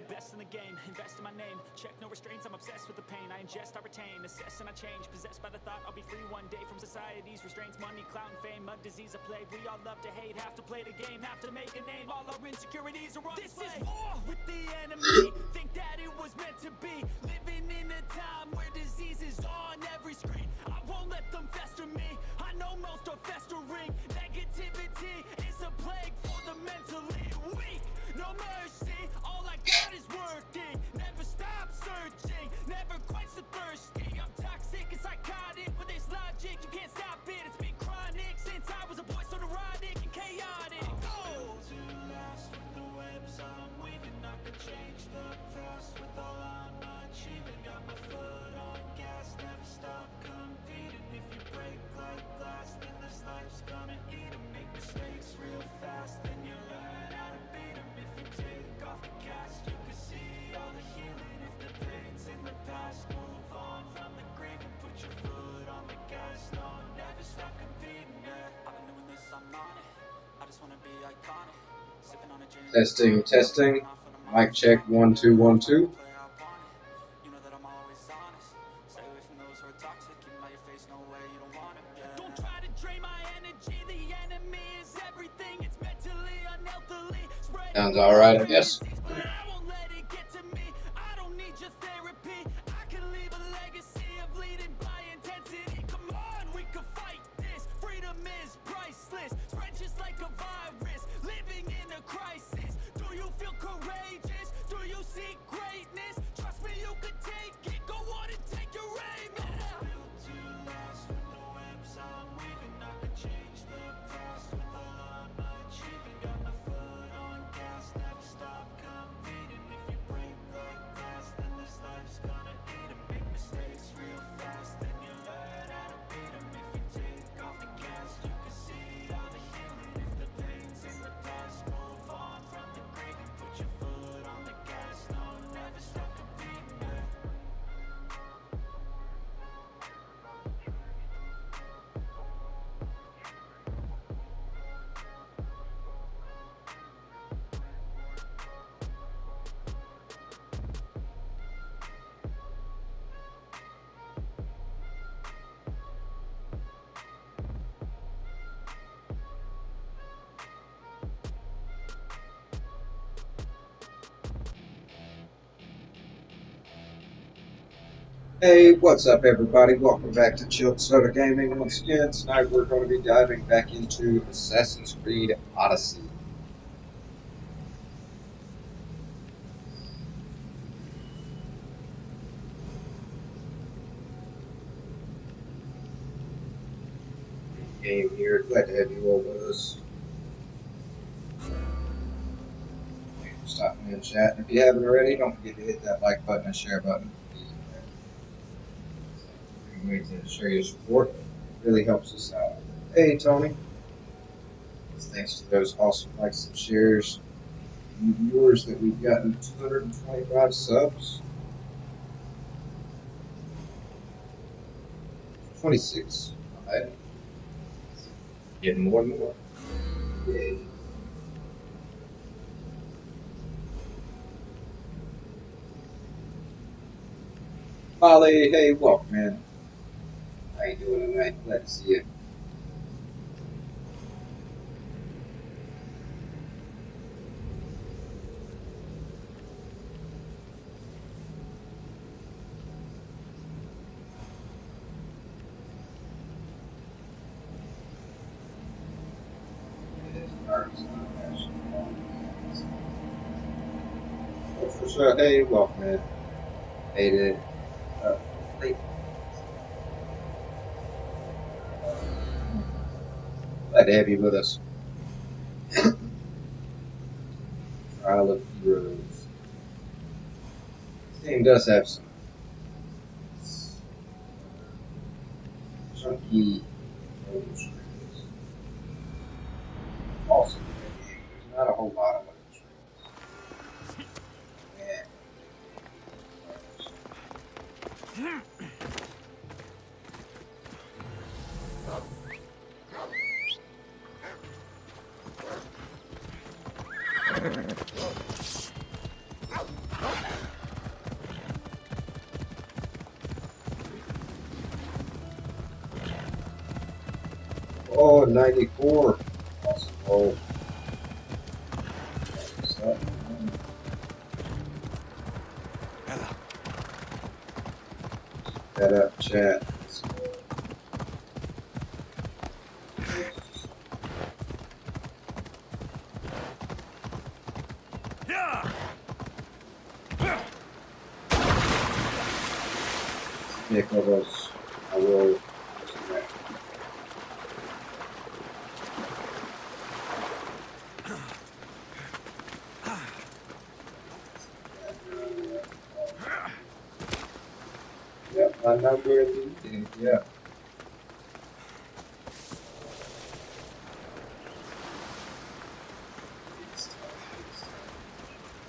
the best in the game, invest in my name. Check no restraints, I'm obsessed with the pain. I ingest, I retain, assess and I change. Possessed by the thought I'll be free one day from society's restraints. Money, clout and fame, a disease, a plague. We all love to hate, have to play the game, have to make a name. All our insecurities are on display. This is war with the enemy. Think that it was meant to be. Living in a time where disease is on every screen. I won't let them fester me. I know most are festering. Negativity is a plague for the mentally weak. No mercy, all I got is working. Never stop searching, never quite so thirsty. I'm toxic and psychotic with this logic. You can't stop it, it's been chronic since I was a boy, so neurotic and chaotic. Oh, to last with the webs I'm weaving. I could change the past with all I'm achieving. Got my foot on gas, never stop competing. If you break like glass, then this life's gonna eat 'em. Make mistakes real fast, then you learn how to beat 'em. If you take off the cast, you can see all the healing. If the pain's in the past, move on from the grave and put your foot on the gas. No, never stop competing, yeah. I've been doing this, I'm on it. I just wanna be iconic. Sipping on a gin. Testing, testing. Mic check 1 2 1 2. You know that I'm always honest. Stay away from those who are toxic. Keep 'em out your face, no way, you don't want it. Yeah. Don't try to drain my energy. The enemy is everything. It's mentally, unhealthily. Sounds alright, I guess. But I won't let it get to me. I don't need your therapy. I can leave a legacy of leading by intensity. Come on, we can fight this. Freedom is priceless. Spread just like a virus. Living in a crisis. Do you feel courageous? Do you seek greatness? Trust me, you can take it. Go on and take your aim. Built to last with the webs I'm weaving. I could change the past with all I'm achieving. Got my foot on gas, never stop competing. If you break like glass, then this life's gonna eat 'em. Make mistakes real fast, then you learn how to beat 'em. If you take off the gas, you can see all the healing. If the pain's in the past, move on from the grave and put your foot on the gas. No, never stop competing, yeah. Hey, what's up everybody? Welcome back to Chilled Soda Gaming. Once again, tonight we're going to be diving back into Assassin's Creed Odyssey. Game here. Glad to have you all with us. Thanks for stopping in chat. And if you haven't already, don't forget to hit that like button and share button. Way to share your support. It really helps us out. Hey Tony. Thanks to those awesome likes and shares. New viewers that we've gotten 225 subs. 26. Alright. Getting more and more. Yay. Molly, hey, welcome man. How you doing tonight? Glad to see you. Oh, for sure. Hey, welcome man. Hey, dude. Hey. Glad to have you with us. Trial of Heroes. This game does have some chunky loading screens. Also, there's not a whole lot of loading screens. Yeah. Oh, 94. Awesome. Oh. What's up? That up, chat. Nick, I will. Yep, I'm not good at these. Yeah.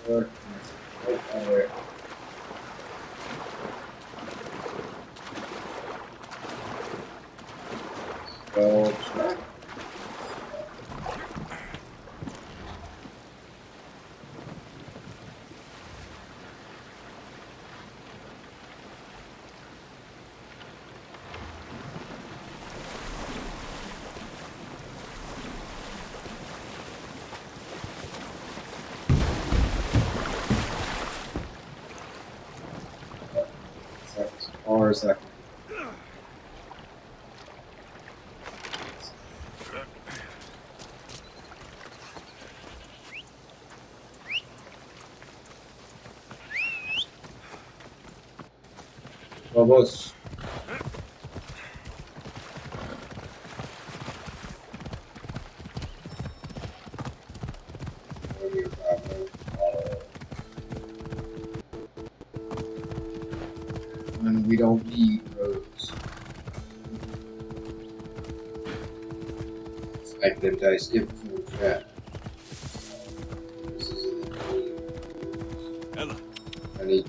Right there. Go track. As far as I can. Vamos. And we don't need roads. Like them dice skip from the chat. This is Ella. I need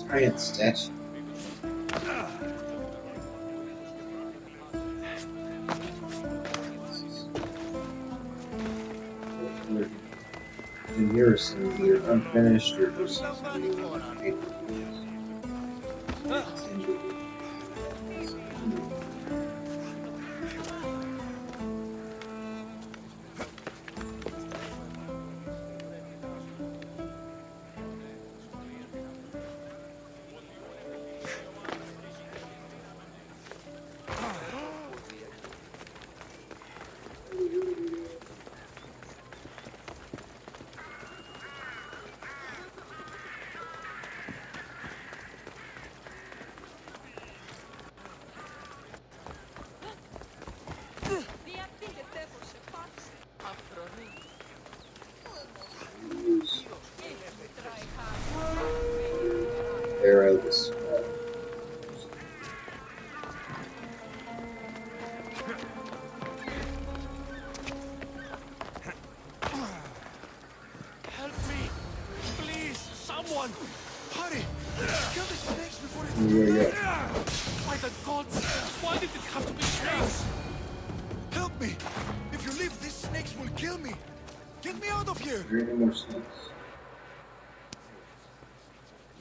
giant statue. In here, some either unfinished or just arrows. Help me! Please, someone! Hurry! Kill the snakes before it... Yeah. By the gods! Why did it have to be snakes? Help me! If you leave, these snakes will kill me! Get me out of here! There ain't no more snakes.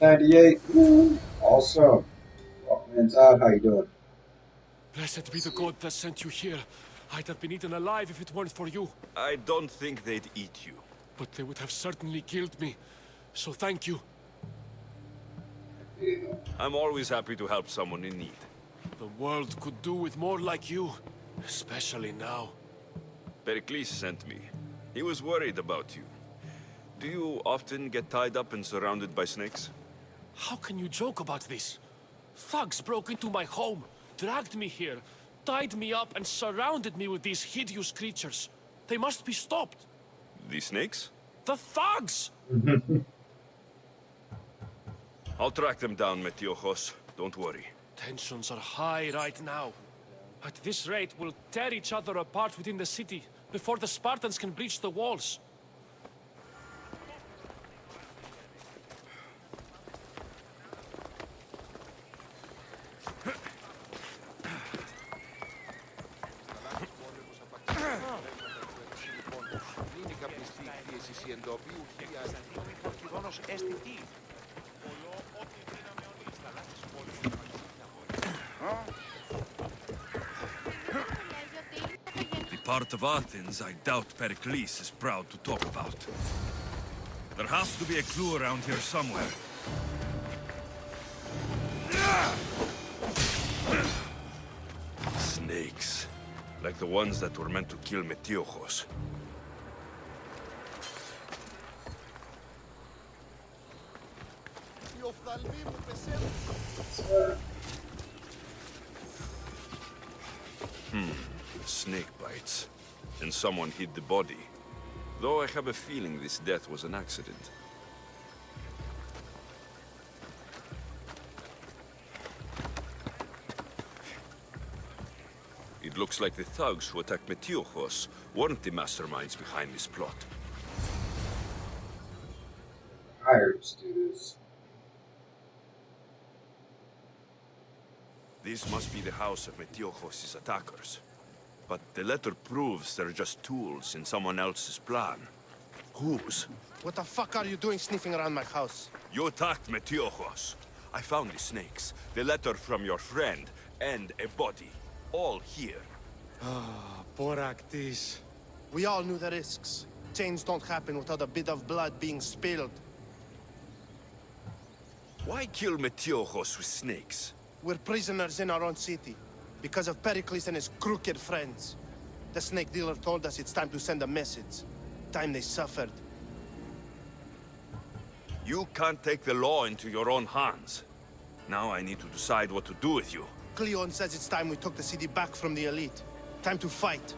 98. Woo. Awesome. Walkman's out. How you doing? Blessed be the god that sent you here. I'd have been eaten alive if it weren't for you. I don't think they'd eat you. But they would have certainly killed me. So thank you. I'm always happy to help someone in need. The world could do with more like you, especially now. Pericles sent me. He was worried about you. Do you often get tied up and surrounded by snakes? How can you joke about this? Thugs broke into my home, dragged me here, tied me up and surrounded me with these hideous creatures. They must be stopped. The snakes? The thugs! I'll track them down, Metiojos. Don't worry. Tensions are high right now. At this rate, we'll tear each other apart within the city before the Spartans can breach the walls. The part of Athens I doubt Pericles is proud to talk about. There has to be a clue around here somewhere. Snakes. Like the ones that were meant to kill Metiojos. Snake bites. And someone hid the body. Though I have a feeling this death was an accident. It looks like the thugs who attacked Metiojos weren't the masterminds behind this plot. Hired to do this. This must be the house of Metiojos' attackers. But the letter proves they're just tools in someone else's plan. Whose? What the fuck are you doing sniffing around my house? You attacked Metiojos. I found the snakes, the letter from your friend, and a body. All here. Boraktis. We all knew the risks. Change don't happen without a bit of blood being spilled. Why kill Metiojos with snakes? We're prisoners in our own city, because of Pericles and his crooked friends. The snake dealer told us it's time to send a message. Time they suffered. You can't take the law into your own hands. Now I need to decide what to do with you. Cleon says it's time we took the city back from the elite. Time to fight.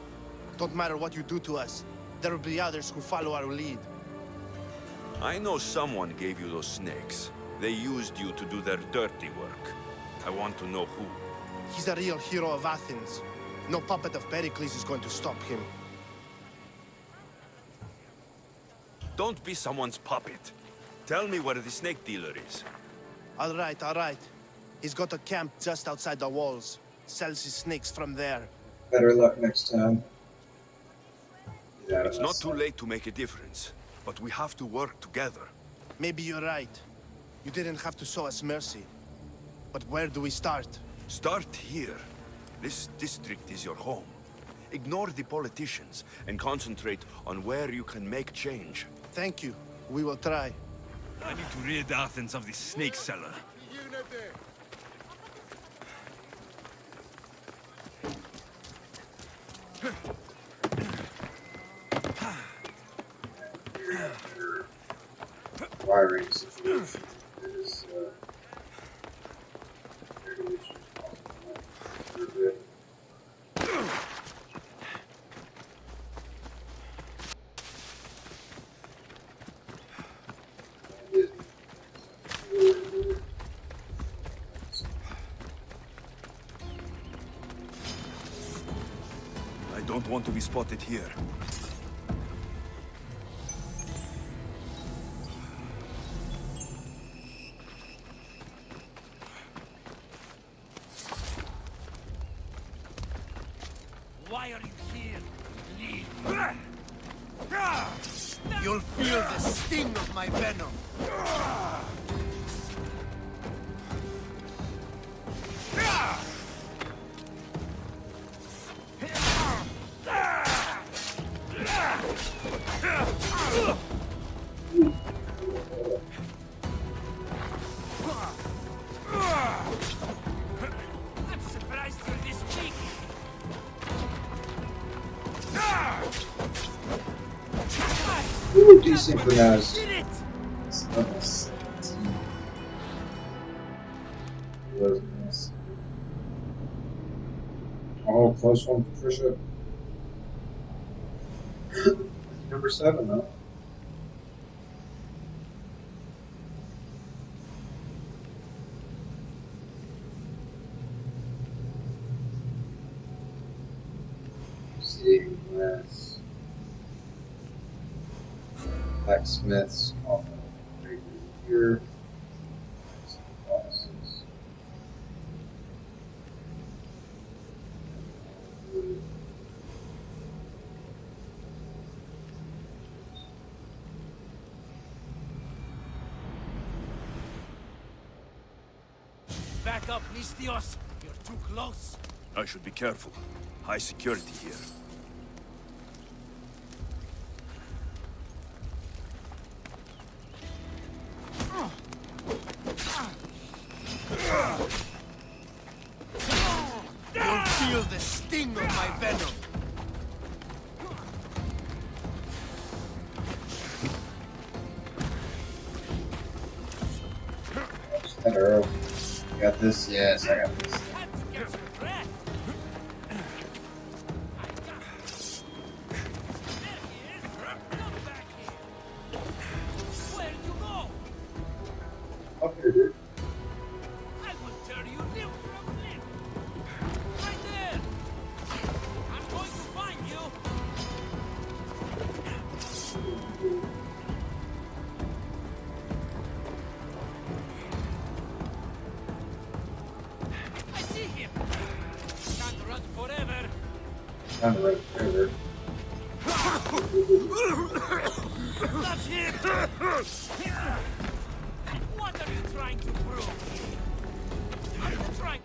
Don't matter what you do to us. There will be others who follow our lead. I know someone gave you those snakes. They used you to do their dirty work. I want to know who. He's a real hero of Athens. No puppet of Pericles is going to stop him. Don't be someone's puppet. Tell me where the snake dealer is. All right, all right. He's got a camp just outside the walls. Sells his snakes from there. Better luck next time. It's not too late to make a difference, but we have to work together. Maybe you're right. You didn't have to show us mercy. But where do we start? Start here. This district is your home. Ignore the politicians and concentrate on where you can make change. Thank you. We will try. I need to rid Athens of this snake seller. Wiring situation is regulation for a bit. I don't want to be spotted here. Why are you here? Leave. You'll feel the sting of my venom. desynchronized. Did it! It's level 17. Was nice. Oh, close one, Patricia. Number 7, though. See, glass. Blacksmiths, all right here. Some boxes. Back up, Nistios. You're too close. I should be careful. High security here. You'll feel the sting of my venom. Hello. You got this? Yes, I got this. Had to get some breath. There he is. Come back here. Where'd you go? Up here, dude. I will tear you limb from limb. Right there. I'm going to find you. I see him. Can't run forever. Time to run further. That's him. What are you trying to prove? I'm trying.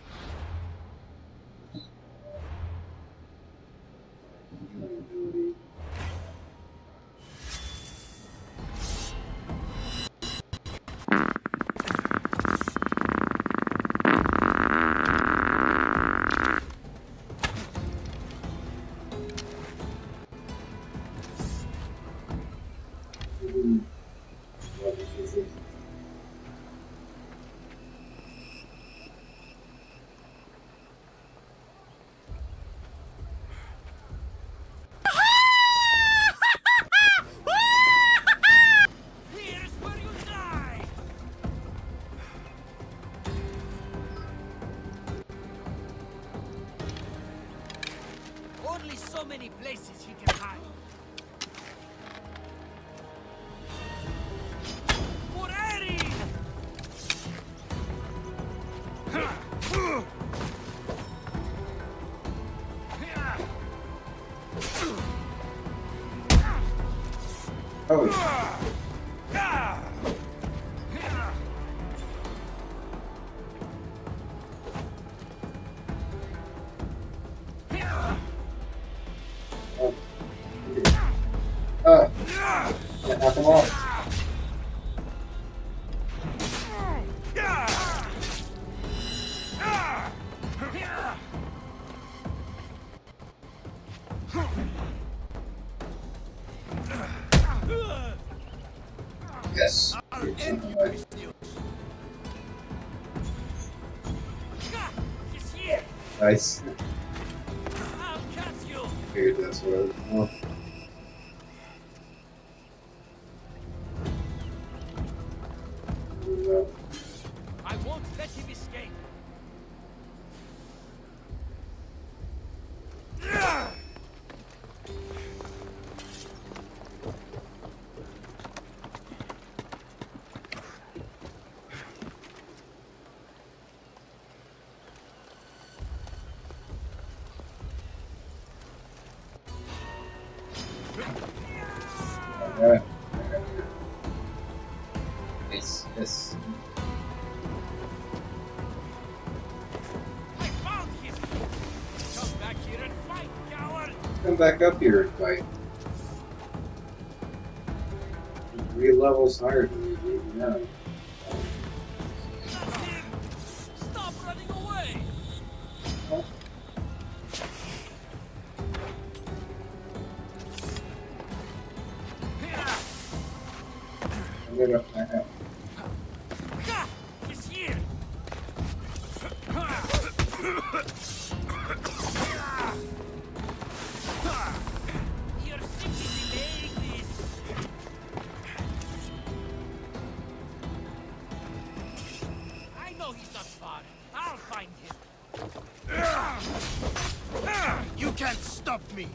Here's where you die. Only so many places he can hide. For Erin! Oh, can't knock him off. Yes. He's here! Nice. I'll catch you! Figured that's what I was for. I won't let him escape. Alright. Yes, yes. I found him! Come back here and fight, coward! Come back up here and fight. 3 levels higher than me, dude. Yeah. That's him! Stop running away! it up back up. He's here. You're simply delaying this. I know he's not far. I'll find him. You can't stop me!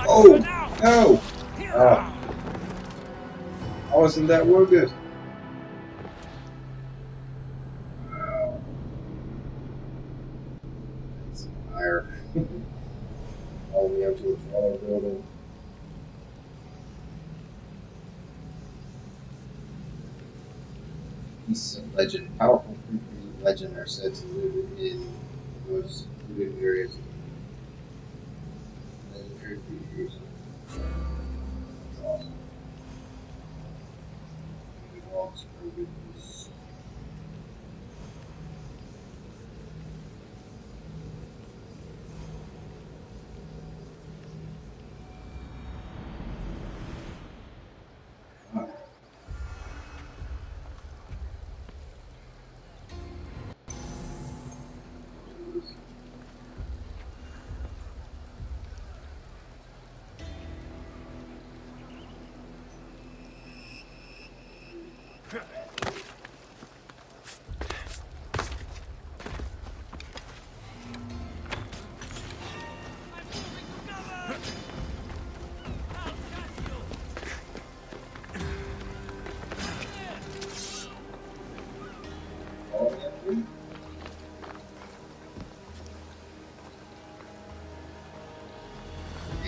Oh no! I wasn't that wounded. Wow. That's higher. All the way up to a taller building. Pieces of legend. Powerful creatures of legend are said to live in the most secluded areas. Legendary creatures. That's awesome. The walks are with this.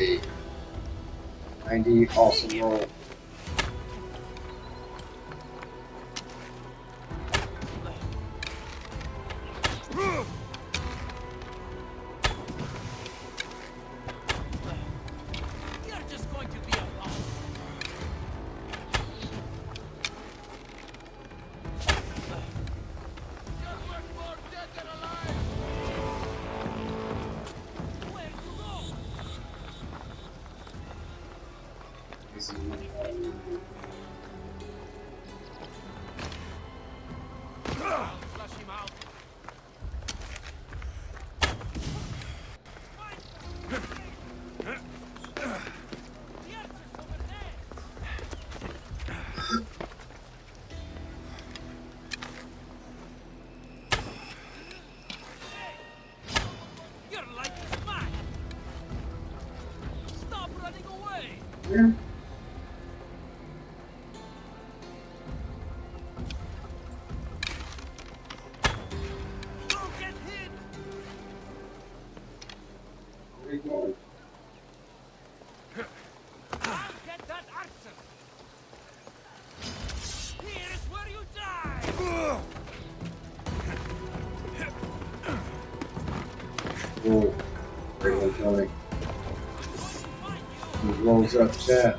A 90 awesome roll. You're just going to be a boss. You're worth more dead than alive. Where to go? Is he Flush him out. Your life is mine. Stop running away. here? Don't get hit. Where are you going? I'll get that answer. Here is where you die. Oh, great one coming. Find He you. rolls up chat.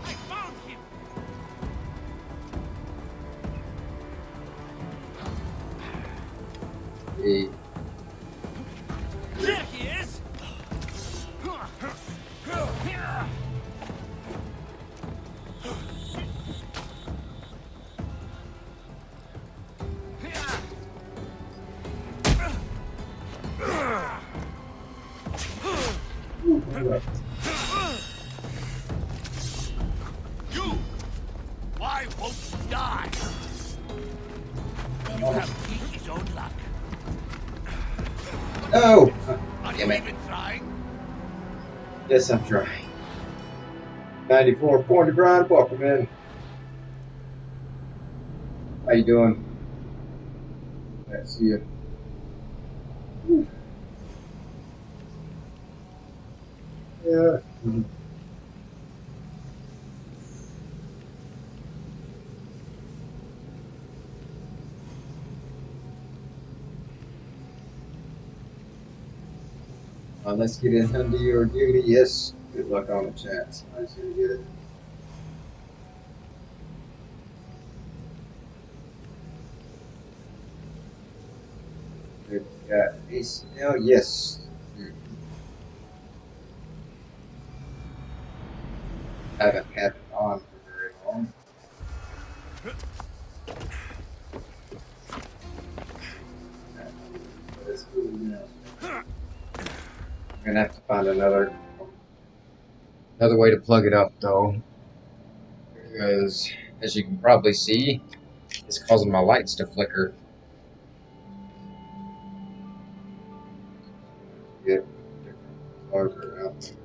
I found him. He There he is. You! Why won't you die? You have Kiki's own luck. No! Are Damn you it. even trying? Yes, I'm trying. 94 point grind, welcome in. How you doing? I see you. Whew. Yeah. Let's get in under your duty. Yes. Good luck on the chat. Somebody's gonna get it. We've got ACL. Yes. haven't had it on for very long. But it's cool now. I'm gonna have to find another way to plug it up though, because as you can probably see, it's causing my lights to flicker. Get a different plugger out there.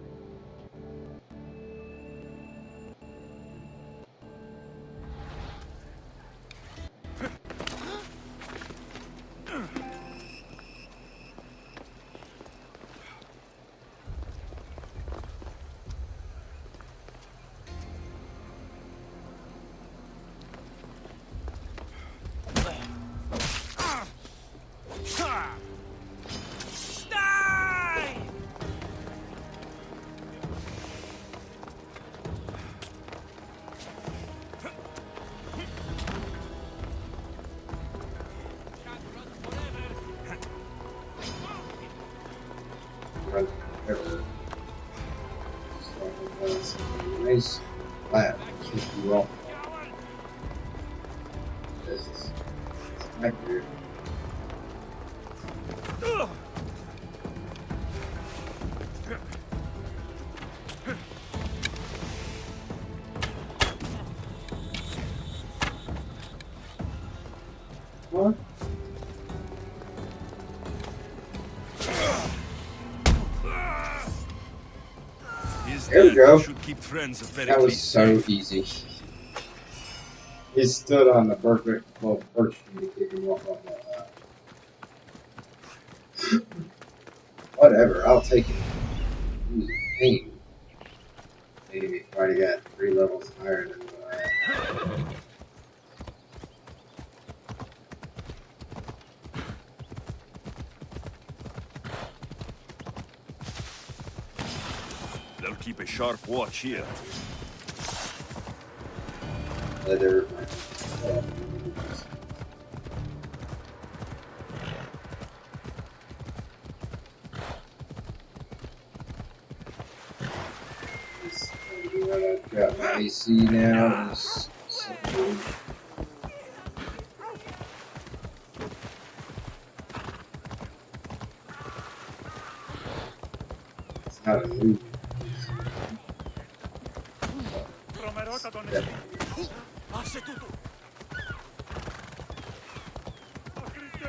Run forever. So it's nice flat. Keep you off. This is my weird. What? There we go. Should keep friends of That was so easy. He stood on the perfect little perch for me to kick him off like that. Whatever, I'll take it. He was a pain. Maybe already got 3 levels higher than what I had. They'll keep a sharp watch here. Leather. I've got my AC now. It's not a new.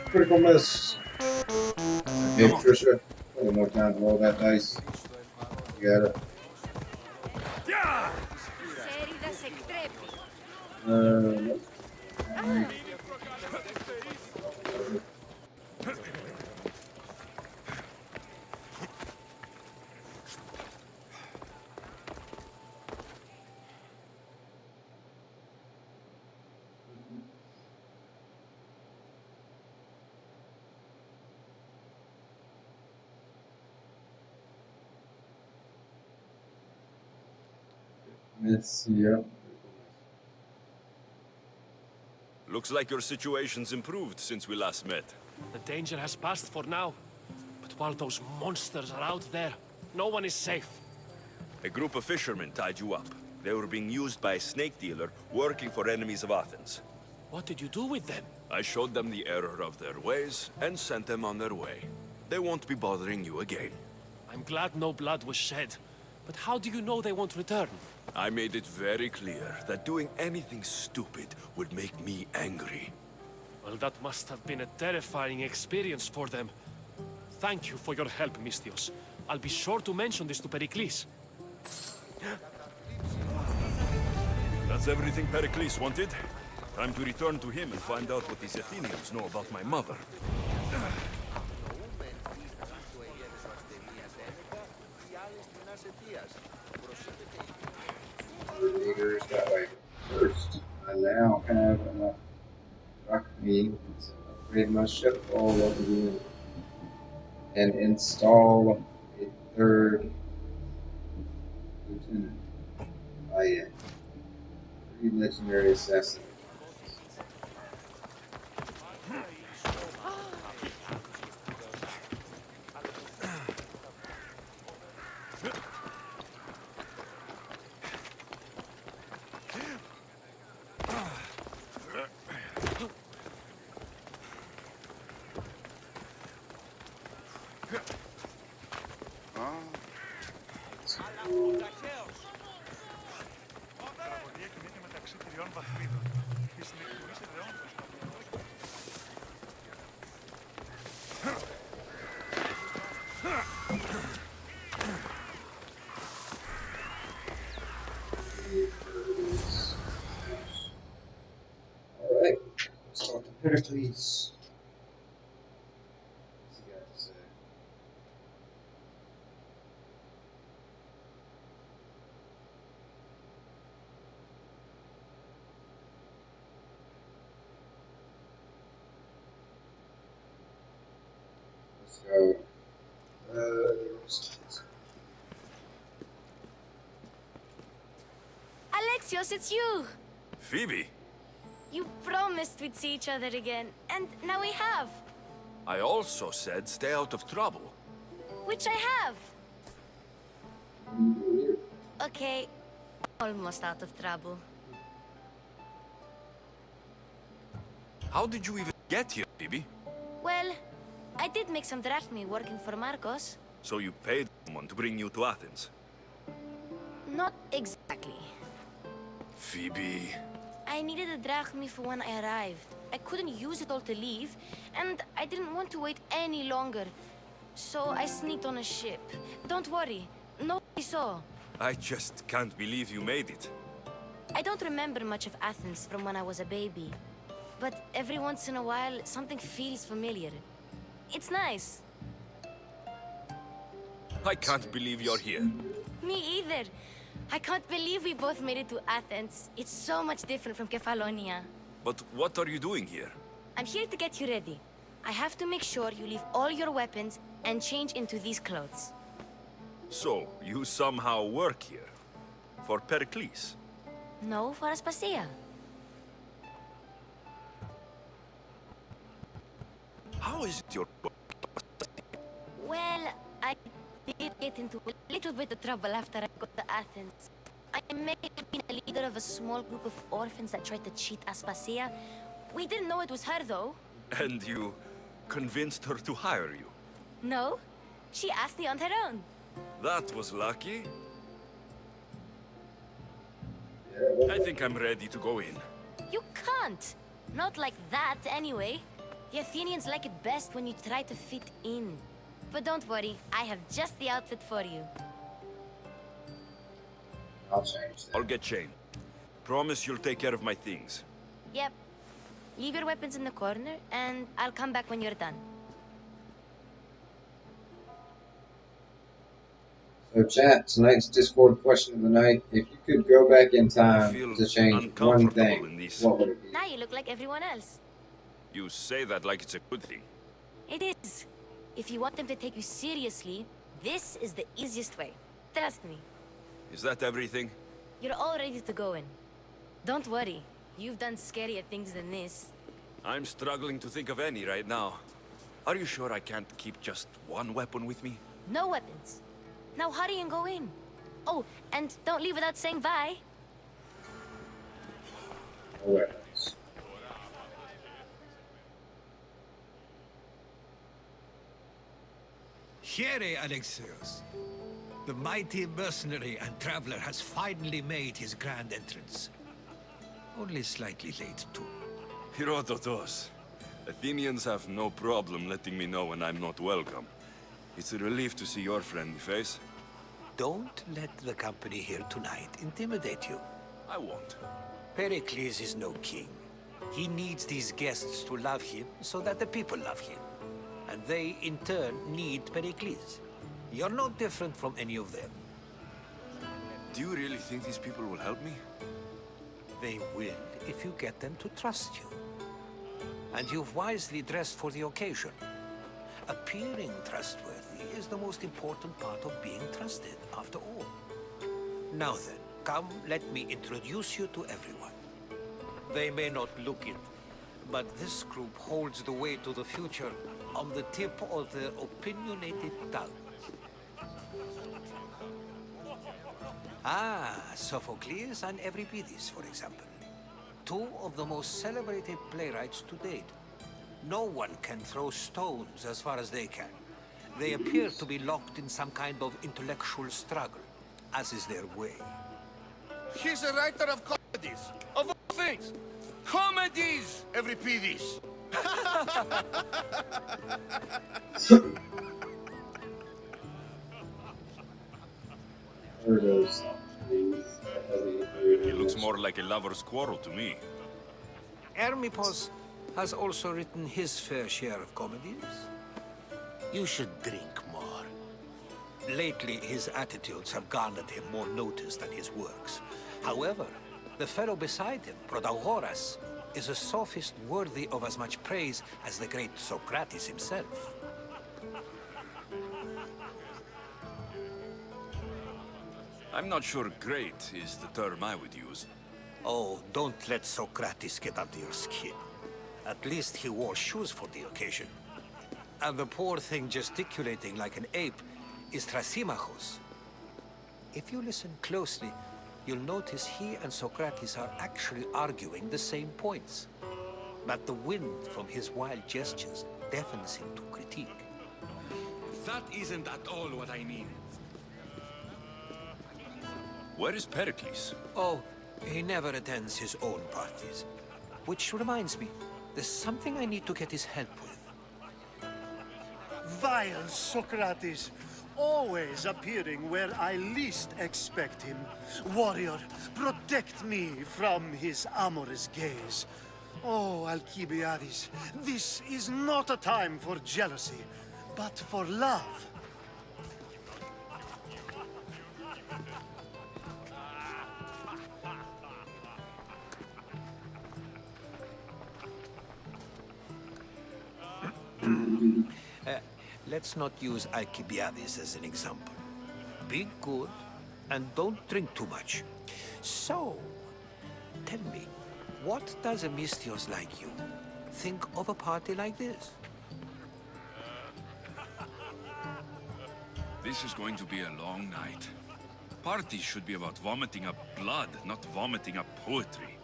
Critical miss. Okay, Patricia. One more time to roll that dice. You got it. Nope. Let's see. Yep. Looks like your situation's improved since we last met. The danger has passed for now. But while those monsters are out there, no one is safe. A group of fishermen tied you up. They were being used by a snake dealer working for enemies of Athens. What did you do with them? I showed them the error of their ways and sent them on their way. They won't be bothering you again. I'm glad no blood was shed. But how do you know they won't return? I made it very clear that doing anything stupid would make me angry. Well, that must have been a terrifying experience for them. Thank you for your help, Misthios. I'll be sure to mention this to Pericles. That's everything Pericles wanted. Time to return to him and find out what these Athenians know about my mother. Meters that way first. I now have enough rock meat to upgrade my ship all over again and install a 3rd lieutenant. Oh yeah. 3 legendary assassins. Pericles. What's he got to say? Let's go. Alexios, it's you! Phoebe, You promised we'd see each other again, and now we have. I also said stay out of trouble. Which I have. Okay, almost out of trouble. How did you even get here, Phoebe? Well, I did make some drachmi working for Marcos. So you paid someone to bring you to Athens? Not exactly. Phoebe... I needed a drachmi for when I arrived. I couldn't use it all to leave, and I didn't want to wait any longer. So I sneaked on a ship. Don't worry, nobody saw. I just can't believe you made it. I don't remember much of Athens from when I was a baby. But every once in a while, something feels familiar. It's nice. I can't believe you're here. Me either. I can't believe we both made it to Athens. It's so much different from Kefalonia. But what are you doing here? I'm here to get you ready. I have to make sure you leave all your weapons and change into these clothes. So, you somehow work here? For Pericles? No, for Aspasia. How is it your... Well, I did get into a little bit of trouble after I got to Athens. I may have been a leader of a small group of orphans that tried to cheat Aspasia. We didn't know it was her, though. And you convinced her to hire you? No, she asked me on her own. That was lucky. I think I'm ready to go in. You can't. Not like that, anyway. The Athenians like it best when you try to fit in. But don't worry, I have just the outfit for you. I'll change that. I'll get changed. Promise you'll take care of my things. Yep. Leave your weapons in the corner, and I'll come back when you're done. So chat, tonight's Discord question of the night. If you could go back in I time feel to change one uncomfortable thing, in these. what would it be? Now you look like everyone else. You say that like it's a good thing. It is. If you want them to take you seriously, this is the easiest way. Trust me. Is that everything? You're all ready to go in. Don't worry. You've done scarier things than this. I'm struggling to think of any right now. Are you sure I can't keep just one weapon with me? No weapons. Now hurry and go in. Oh, and don't leave without saying bye. No weapons. Here, Alexios. The mighty mercenary and traveler has finally made his grand entrance. Only slightly late, too. Herodotus. Athenians have no problem letting me know when I'm not welcome. It's a relief to see your friendly face. Don't let the company here tonight intimidate you. I won't. Pericles is no king. He needs these guests to love him so that the people love him. And they, in turn, need Pericles. You're no different from any of them. Do you really think these people will help me? They will if you get them to trust you. And you've wisely dressed for the occasion. Appearing trustworthy is the most important part of being trusted, after all. Now then, come, let me introduce you to everyone. They may not look it, but this group holds the way to the future on the tip of their opinionated tongues. Ah, Sophocles and Euripides, for example. Two of the most celebrated playwrights to date. No one can throw stones as far as they can. They appear to be locked in some kind of intellectual struggle, as is their way. He's a writer of comedies. Of all things. Comedies, Euripides. There goes. It looks more like a lover's quarrel to me. Hermippos, has also written his fair share of comedies. You should drink more. Lately, his attitudes have garnered him more notice than his works. However, the fellow beside him, Protagoras, is a sophist worthy of as much praise as the great Socrates himself. I'm not sure great is the term I would use. Oh, don't let Socrates get under your skin. At least he wore shoes for the occasion. And the poor thing gesticulating like an ape is Thrasymachos. If you listen closely, you'll notice he and Socrates are actually arguing the same points. But the wind from his wild gestures deafens him to critique. That isn't at all what I mean. Where is Pericles? Oh, he never attends his own parties. Which reminds me, there's something I need to get his help with. Vile Socrates, always appearing where I least expect him. Warrior, protect me from his amorous gaze. Oh, Alcibiades, this is not a time for jealousy, but for love. Let's not use Alcibiades as an example. Be good, and don't drink too much. So, tell me, what does a Misthios like you think of a party like this? This is going to be a long night. Parties should be about vomiting up blood, not vomiting up poetry.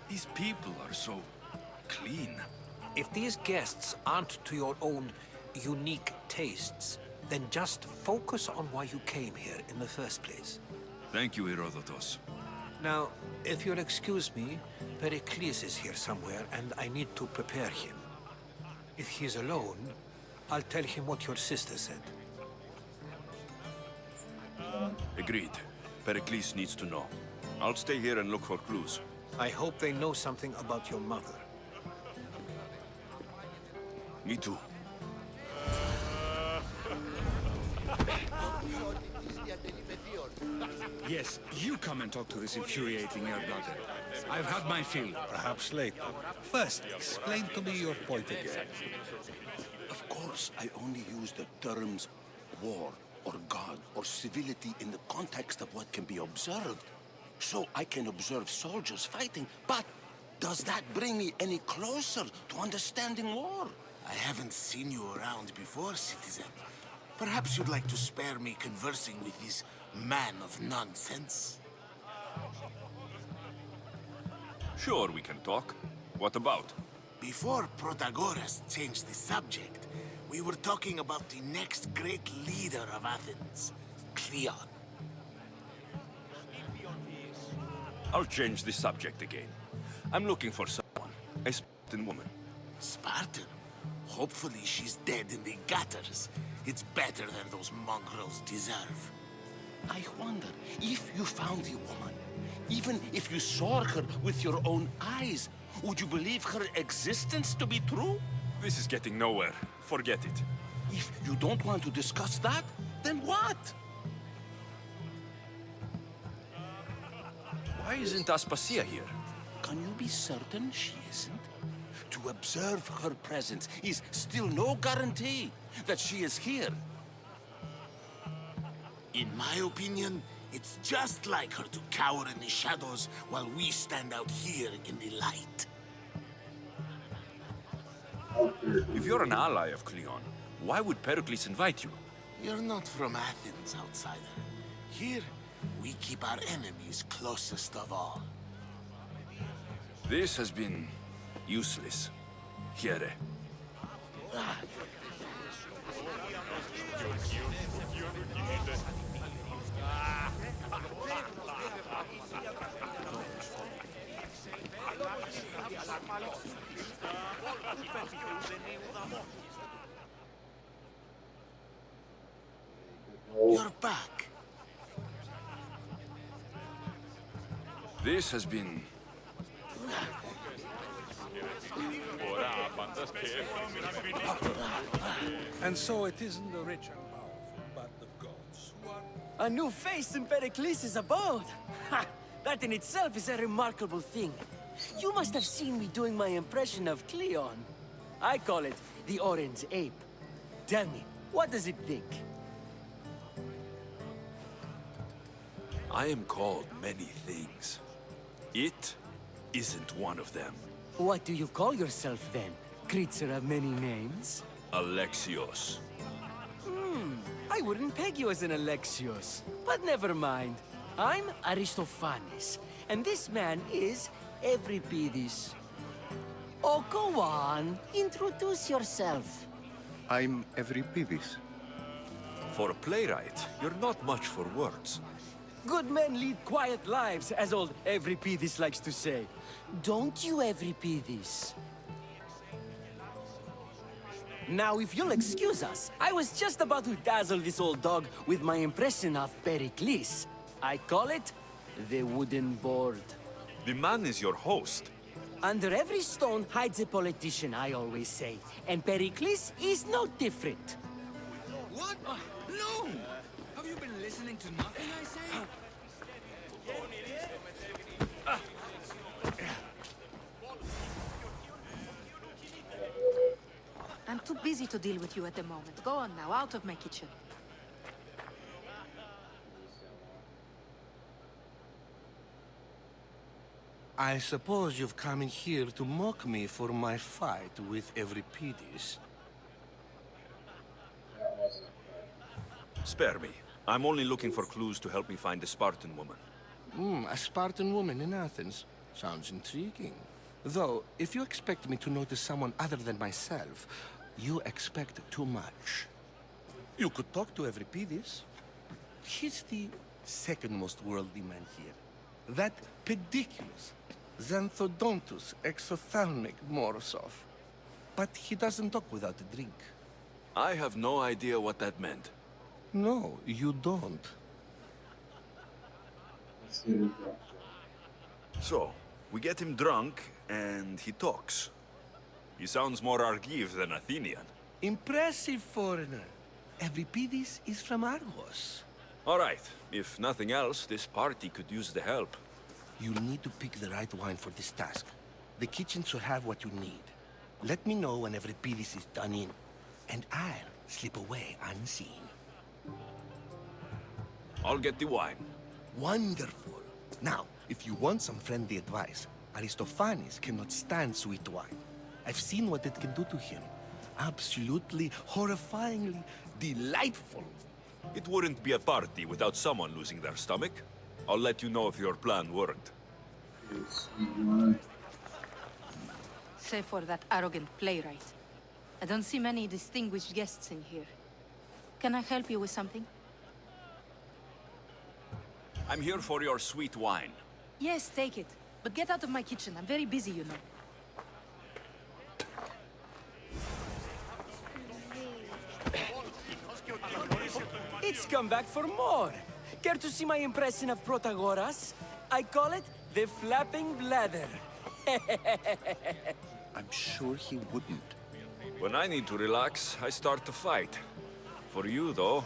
These people are so clean. If these guests aren't to your own unique tastes, then just focus on why you came here in the first place. Thank you, Herodotus. Now, if you'll excuse me, Pericles is here somewhere, and I need to prepare him. If he's alone, I'll tell him what your sister said. Agreed. Pericles needs to know. I'll stay here and look for clues. I hope they know something about your mother. Me too. Yes, you come and talk to this infuriating air brother. I've had my fill. Perhaps later. First, explain to me your point again. Of course, I only use the terms war, or God, or civility in the context of what can be observed. So I can observe soldiers fighting, but does that bring me any closer to understanding war? I haven't seen you around before, citizen. Perhaps you'd like to spare me conversing with this man of nonsense? Sure, we can talk. What about? Before Protagoras changed the subject, we were talking about the next great leader of Athens, Cleon. I'll change the subject again. I'm looking for someone. A Spartan woman. Spartan? Hopefully she's dead in the gutters. It's better than those mongrels deserve. I wonder, if you found the woman, even if you saw her with your own eyes, would you believe her existence to be true? This is getting nowhere. Forget it. If you don't want to discuss that, then what? Why isn't Aspasia here? Can you be certain she isn't? To observe her presence is still no guarantee that she is here. In my opinion, it's just like her to cower in the shadows while we stand out here in the light. If you're an ally of Cleon, why would Pericles invite you? You're not from Athens, outsider. Here, we keep our enemies closest of all. This has been useless. Here. You're back. This has been And so it isn't the rich and powerful, but the gods who are... A new face in Pericles' abode! Ha! That in itself is a remarkable thing. You must have seen me doing my impression of Cleon. I call it the Orange Ape. Tell me, what does it think? I am called many things. It isn't one of them. What do you call yourself then? Creature of many names? Alexios. I wouldn't peg you as an Alexios, but never mind. I'm Aristophanes, and this man is Euripides. Oh, go on. Introduce yourself. I'm Euripides. For a playwright, you're not much for words. Good men lead quiet lives, as old Euripides likes to say. Don't you, Euripides? Now, if you'll excuse us, I was just about to dazzle this old dog with my impression of Pericles. I call it the wooden board. The man is your host. Under every stone hides a politician, I always say. And Pericles is no different. What? No! Have you been listening to nothing I say? I'm too busy to deal with you at the moment. Go on now, out of my kitchen. I suppose you've come in here to mock me for my fight with Euripides. Spare me. I'm only looking for clues to help me find a Spartan woman. A Spartan woman in Athens. Sounds intriguing. Though, if you expect me to notice someone other than myself, you expect too much. You could talk to Euripides. He's the second most worldly man here. That pediculous, Xanthodontus exophthalmic Morosov. But he doesn't talk without a drink. I have no idea what that meant. No, you don't. So, we get him drunk, and he talks. He sounds more Argive than Athenian. Impressive, foreigner. Euripides is from Argos. All right. If nothing else, this party could use the help. You'll need to pick the right wine for this task. The kitchen should have what you need. Let me know when Euripides is done in, and I'll slip away unseen. I'll get the wine. Wonderful. Now, if you want some friendly advice, Aristophanes cannot stand sweet wine. I've seen what it can do to him. Absolutely, horrifyingly delightful. It wouldn't be a party without someone losing their stomach. I'll let you know if your plan worked. Save for that arrogant playwright. I don't see many distinguished guests in here. Can I help you with something? I'm here for your sweet wine. Yes, take it. But get out of my kitchen. I'm very busy, you know. It's come back for more. Care to see my impression of Protagoras? I call it the flapping bladder. I'm sure he wouldn't. When I need to relax, I start to fight. For you, though...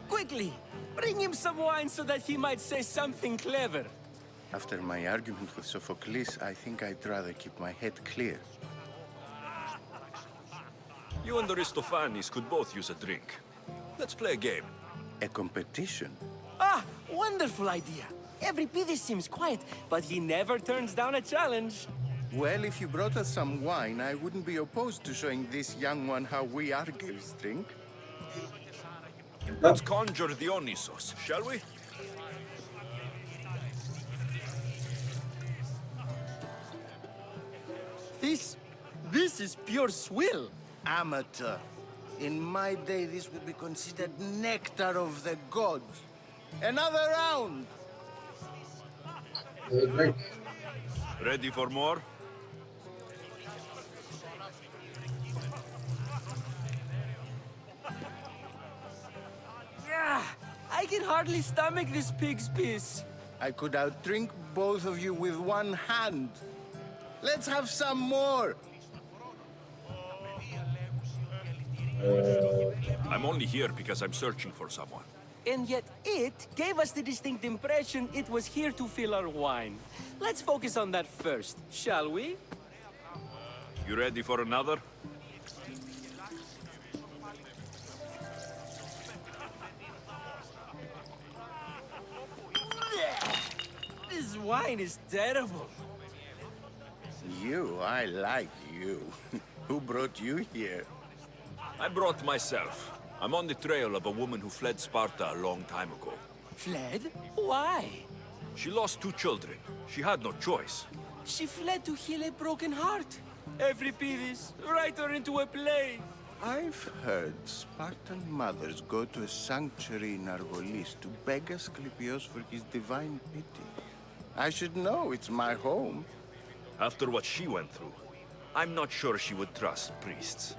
Quickly! Bring him some wine so that he might say something clever. After my argument with Sophocles, I think I'd rather keep my head clear. You and Aristophanes could both use a drink. Let's play a game. A competition? Ah, wonderful idea. Euripides seems quiet, but he never turns down a challenge. Well, if you brought us some wine, I wouldn't be opposed to showing this young one how we Argives drink. Let's conjure Dionysos, shall we? This is pure swill. Amateur. In my day, this would be considered nectar of the gods. Another round! Ready for more? Yeah, I can hardly stomach this pig's piss. I could outdrink both of you with one hand. Let's have some more! I'm only here because I'm searching for someone. And yet it gave us the distinct impression it was here to fill our wine. Let's focus on that first, shall we? You ready for another? This wine is terrible. I like you. Who brought you here? I brought myself. I'm on the trail of a woman who fled Sparta a long time ago. Fled? Why? She lost 2 children. She had no choice. She fled to heal a broken heart. Euripides, write her into a play. I've heard Spartan mothers go to a sanctuary in Argolis to beg Asclepios for his divine pity. I should know, it's my home. After what she went through, I'm not sure she would trust priests.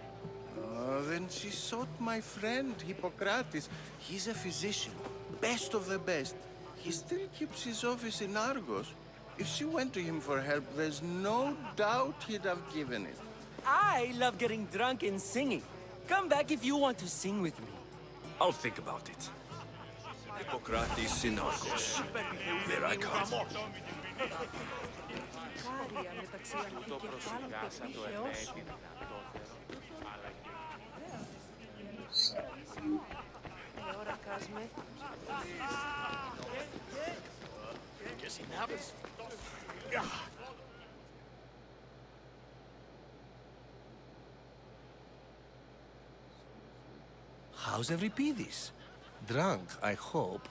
Oh, then she sought my friend, Hippocrates. He's a physician, best of the best. He still keeps his office in Argos. If she went to him for help, there's no doubt he'd have given it. I love getting drunk and singing. Come back if you want to sing with me. I'll think about it. Hippocrates in Argos. Here I come. How's Euripides? Drunk, I hope.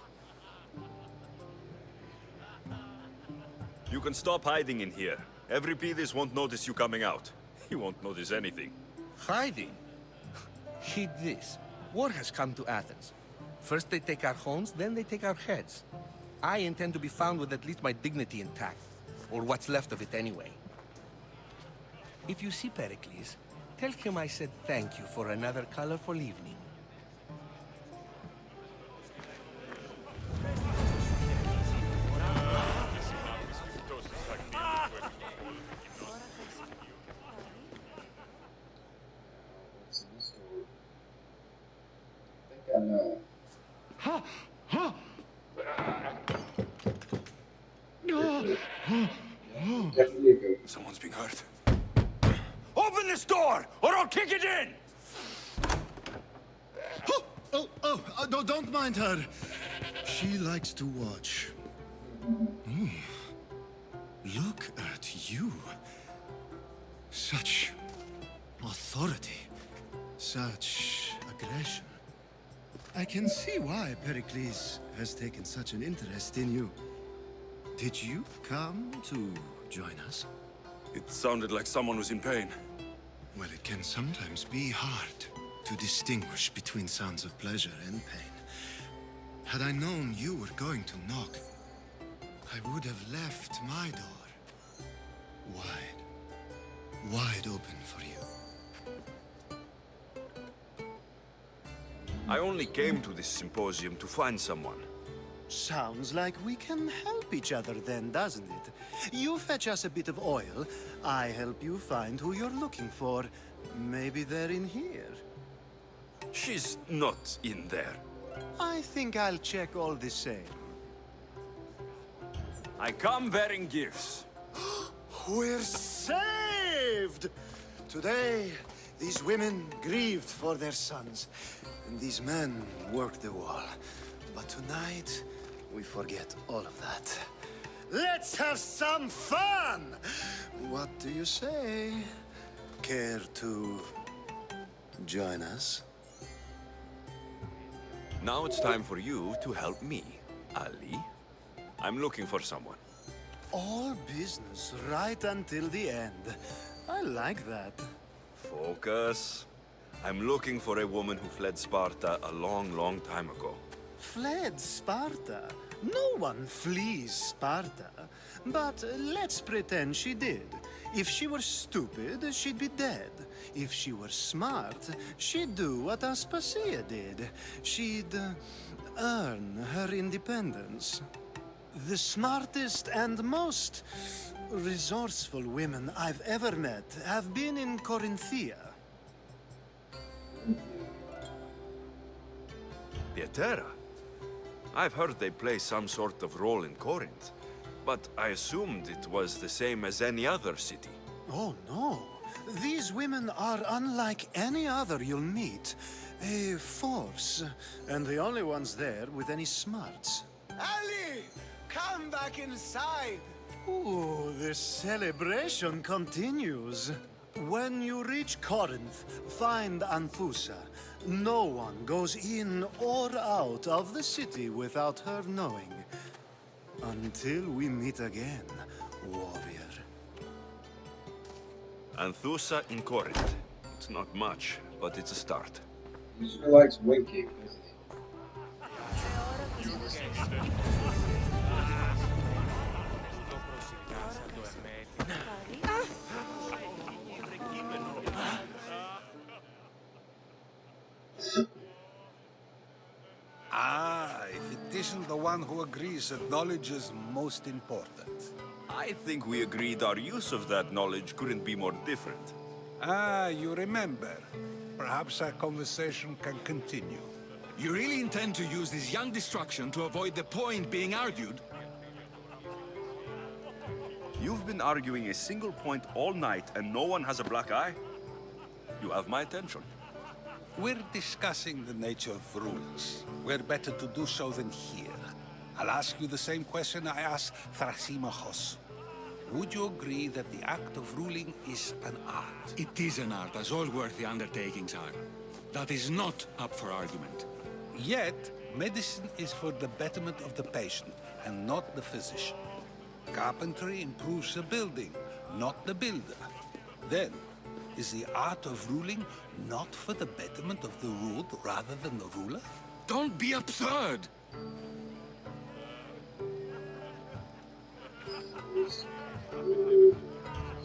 You can stop hiding in here. Euripides won't notice you coming out. He won't notice anything. Hiding? Heed this. War has come to Athens. First they take our homes, then they take our heads. I intend to be found with at least my dignity intact. Or what's left of it anyway. If you see Pericles, tell him I said thank you for another colorful evening. I know. Definitely a good. Someone's being hurt. Open this door, or I'll kick it in! Don't mind her. She likes to watch. Look at you. Such authority. Such aggression. I can see why Pericles has taken such an interest in you. Did you come to join us? It sounded like someone was in pain. Well, it can sometimes be hard to distinguish between sounds of pleasure and pain. Had I known you were going to knock, I would have left my door wide open for you. I only came to this symposium to find someone. Sounds like we can help each other then, doesn't it? You fetch us a bit of oil, I help you find who you're looking for. Maybe they're in here. She's not in there. I think I'll check all the same. I come bearing gifts. We're saved! Today, these women grieved for their sons, and these men worked the wall. But tonight, we forget all of that. Let's have some fun! What do you say? Care to join us? Now it's time for you to help me, Ali. I'm looking for someone. All business right until the end. I like that. Focus. I'm looking for a woman who fled Sparta a long, long time ago. Fled Sparta? No one flees Sparta. But let's pretend she did. If she were stupid, she'd be dead. If she were smart, she'd do what Aspasia did. She'd earn her independence. The smartest and most resourceful women I've ever met have been in Corinthia. Hetera? I've heard they play some sort of role in Corinth, but I assumed it was the same as any other city. Oh, no. These women are unlike any other you'll meet. A force, and the only ones there with any smarts. Ali! Come back inside! Ooh, the celebration continues. When you reach Corinth, find Anthusa. No one goes in or out of the city without her knowing. Until we meet again, warrior. Anthusa in Corinth. It's not much, but it's a start. He sure likes winking, doesn't he? Ah, if it isn't the one who agrees that knowledge is most important. I think we agreed our use of that knowledge couldn't be more different. Ah, you remember. Perhaps our conversation can continue. You really intend to use this young destruction to avoid the point being argued? You've been arguing a single point all night and no one has a black eye? You have my attention. We're discussing the nature of rulers. Where better to do so than here? I'll ask you the same question I asked Thrasimachos. Would you agree that the act of ruling is an art? It is an art, as all worthy undertakings are. That is not up for argument. Yet, medicine is for the betterment of the patient, and not the physician. Carpentry improves the building, not the builder. Then, is the art of ruling not for the betterment of the ruled rather than the ruler? Don't be absurd!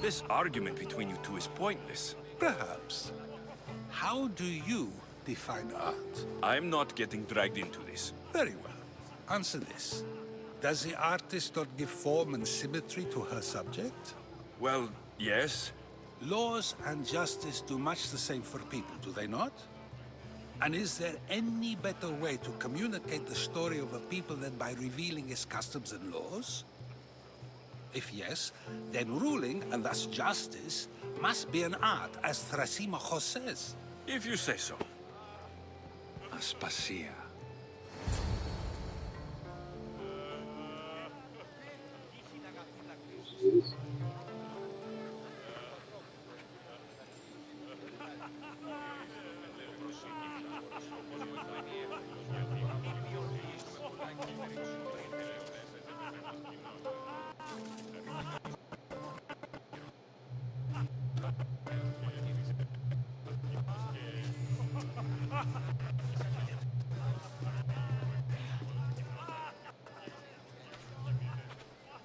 This argument between you two is pointless. Perhaps. How do you define art? I'm not getting dragged into this. Very well. Answer this. Does the artist not give form and symmetry to her subject? Well, yes. Laws and justice do much the same for people, do they not? And is there any better way to communicate the story of a people than by revealing its customs and laws? If yes, then ruling, and thus justice, must be an art, as Thrasimachos says. If you say so. Aspasia.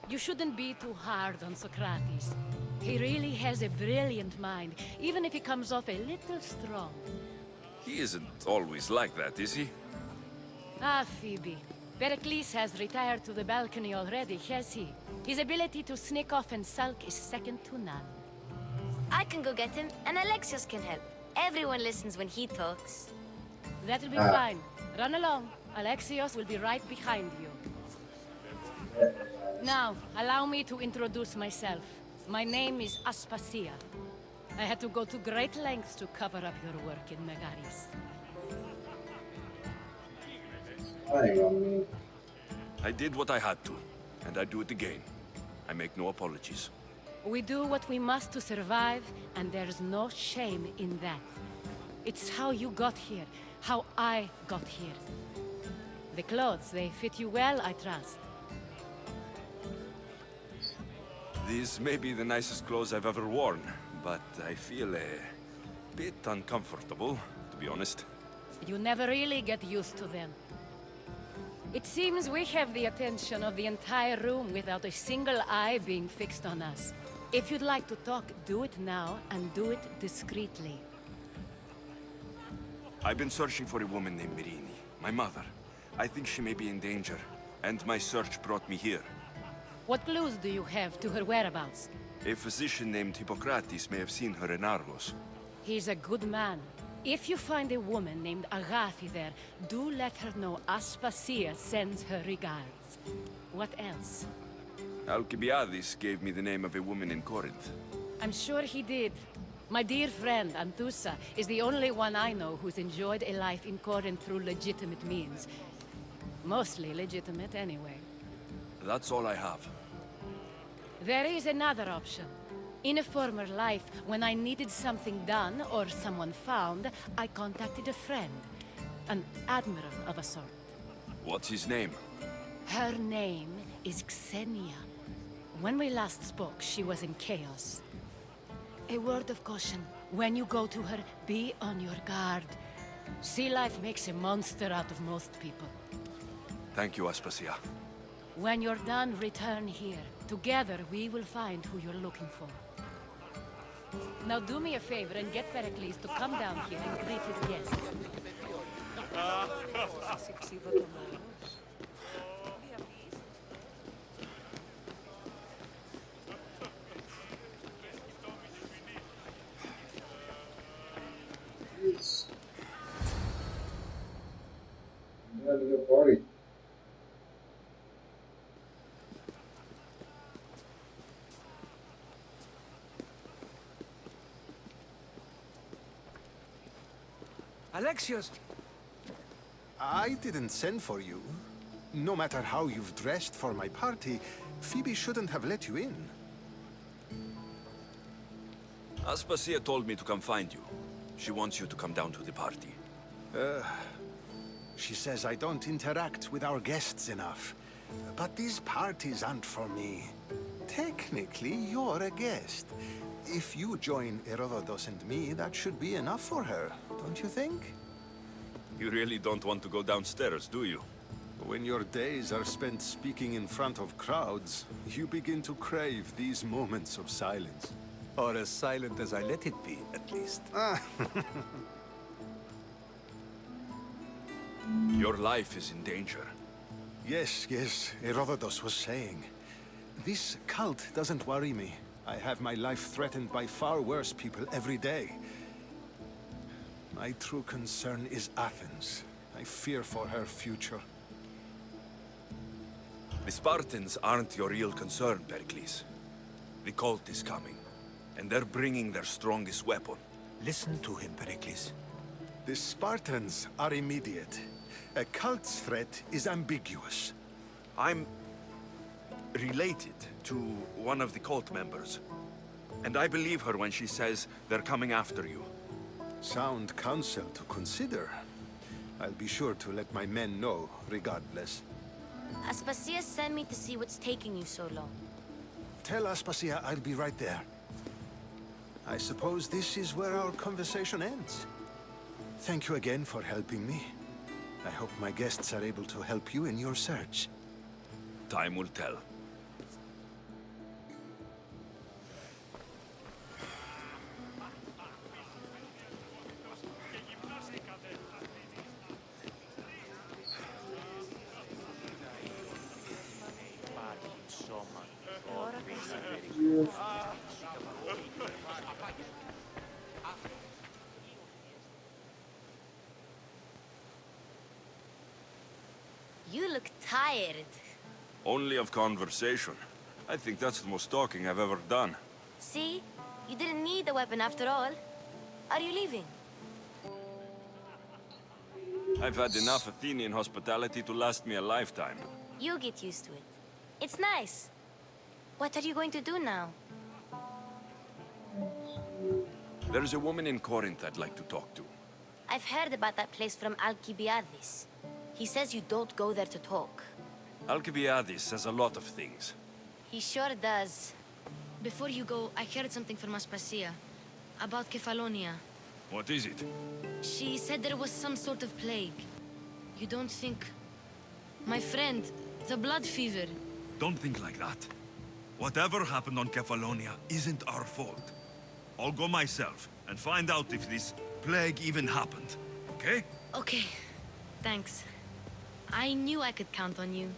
You shouldn't be too hard on Socrates. He really has a brilliant mind, even if he comes off a little strong. He isn't always like that, is he? Ah, Phoebe. Pericles has retired to the balcony already, has he? His ability to sneak off and sulk is second to none. I can go get him, and Alexios can help. Everyone listens when he talks. That'll be fine. Run along. Alexios will be right behind you. Now, allow me to introduce myself. My name is Aspasia. I had to go to great lengths to cover up your work in Megaris. I did what I had to, and I do it again. I make no apologies. We do what we must to survive, and there's no shame in that. It's how you got here, how I got here. The clothes, they fit you well, I trust. These may be the nicest clothes I've ever worn, but I feel a bit uncomfortable, to be honest. You never really get used to them. It seems we have the attention of the entire room without a single eye being fixed on us. If you'd like to talk, do it now, and do it discreetly. I've been searching for a woman named Mirini, my mother. I think she may be in danger, and my search brought me here. What clues do you have to her whereabouts? A physician named Hippocrates may have seen her in Argos. He's a good man. If you find a woman named Agathi there, do let her know Aspasia sends her regards. What else? Alcibiades gave me the name of a woman in Corinth. I'm sure he did. My dear friend, Anthusa, is the only one I know who's enjoyed a life in Corinth through legitimate means. Mostly legitimate, anyway. That's all I have. There is another option. In a former life, when I needed something done or someone found, I contacted a friend. An admiral of a sort. What's his name? Her name is Xenia. When we last spoke, she was in chaos. A word of caution. When you go to her, be on your guard. Sea life makes a monster out of most people. Thank you, Aspasia. When you're done, return here. Together, we will find who you're looking for. Now do me a favor and get Pericles to come down here and greet his guests. It's time to go party. Alexios! I didn't send for you. No matter how you've dressed for my party, Phoebe shouldn't have let you in. Aspasia told me to come find you. She wants you to come down to the party. She says I don't interact with our guests enough. But these parties aren't for me. Technically, you're a guest. If you join Herodotus and me, that should be enough for her, don't you think? You really don't want to go downstairs, do you? When your days are spent speaking in front of crowds, you begin to crave these moments of silence. Or as silent as I let it be, at least. Your life is in danger. Yes, Herodotus was saying. This cult doesn't worry me. I have my life threatened by far worse people every day. My true concern is Athens. I fear for her future. The Spartans aren't your real concern, Pericles. The cult is coming, and they're bringing their strongest weapon. Listen to him, Pericles. The Spartans are immediate. A cult's threat is ambiguous. I'm related to one of the cult members. And I believe her when she says they're coming after you. Sound counsel to consider. I'll be sure to let my men know, regardless. Aspasia sent me to see what's taking you so long. Tell Aspasia I'll be right there. I suppose this is where our conversation ends. Thank you again for helping me. I hope my guests are able to help you in your search. Time will tell. You look tired. Only of conversation. I think that's the most talking I've ever done. See? You didn't need the weapon after all. Are you leaving? I've had enough Athenian hospitality to last me a lifetime. You get used to it. It's nice. What are you going to do now? There's a woman in Corinth I'd like to talk to. I've heard about that place from Alcibiades. He says you don't go there to talk. Alcibiades says a lot of things. He sure does. Before you go, I heard something from Aspasia. About Kefalonia. What is it? She said there was some sort of plague. You don't think... My friend, the blood fever. Don't think like that. Whatever happened on Kefalonia isn't our fault. I'll go myself and find out if this plague even happened, okay? Okay. Thanks. I knew I could count on you.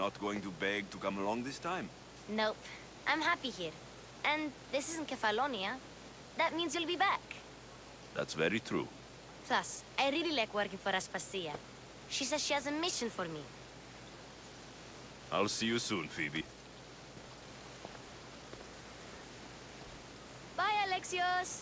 Not going to beg to come along this time? Nope. I'm happy here. And this isn't Kefalonia. That means you'll be back. That's very true. Plus, I really like working for Aspasia. She says she has a mission for me. I'll see you soon, Phoebe. Bye, Alexios!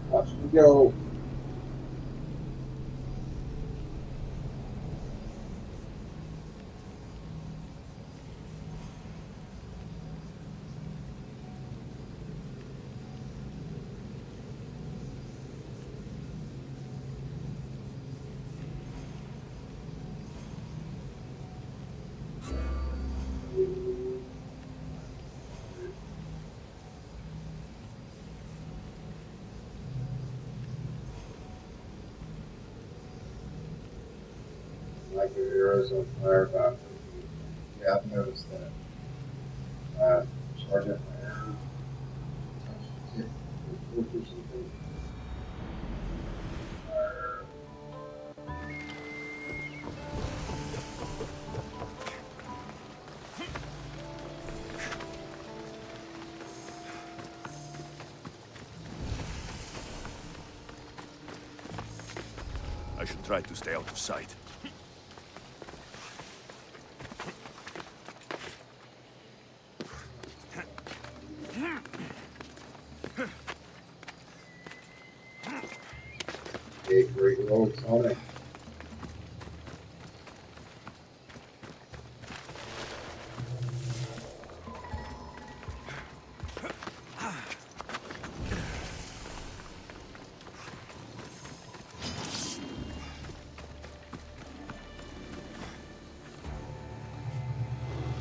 Watch me go. Like your arrows on fire about. Yeah, I've noticed that. Charge up my arrow. Touch the tip or something. I should try to stay out of sight. Big, great old Sonic.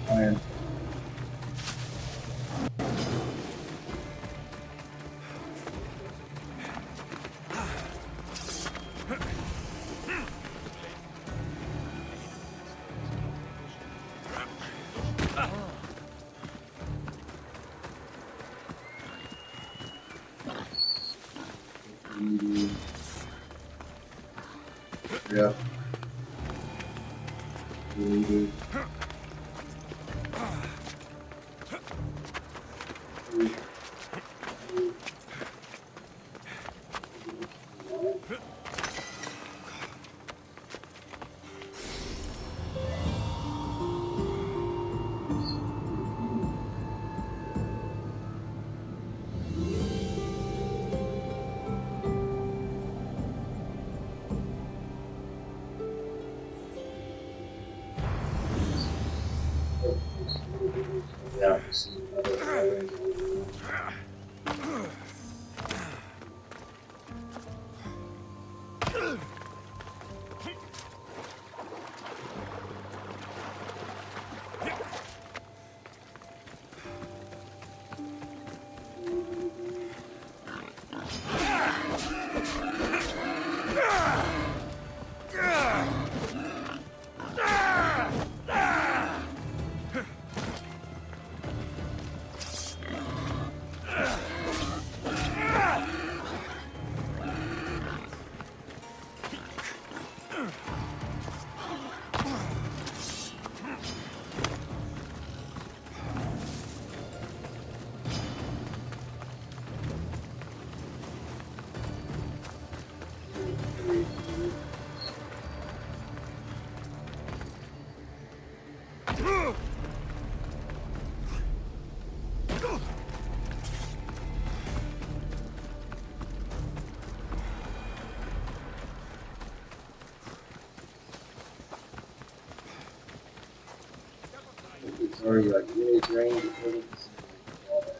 And yeah. It's already like really drained before we can see all that.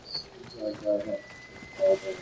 Seems like I have to take all that.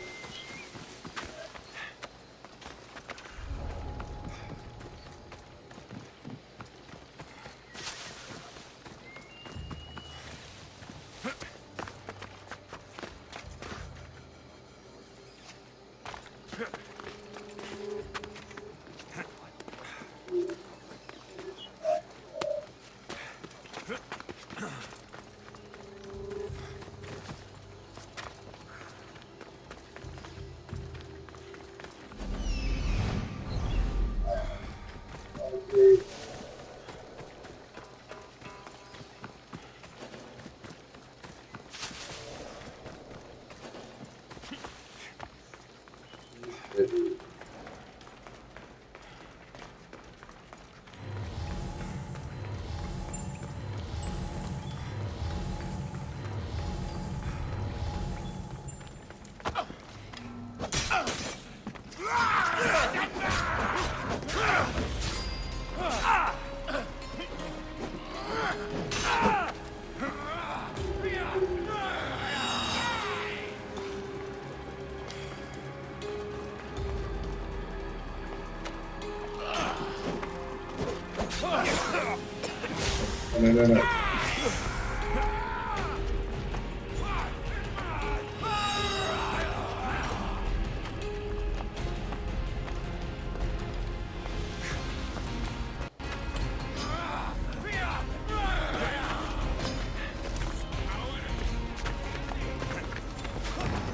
No.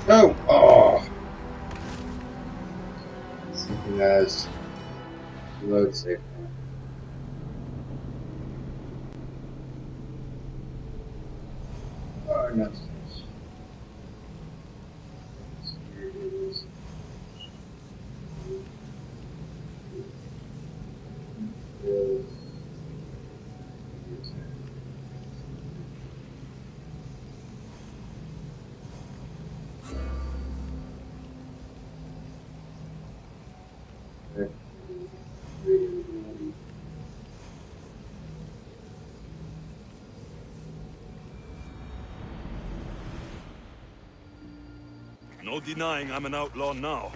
No! Oh! Something as load safe. Oh, no. No denying I'm an outlaw now.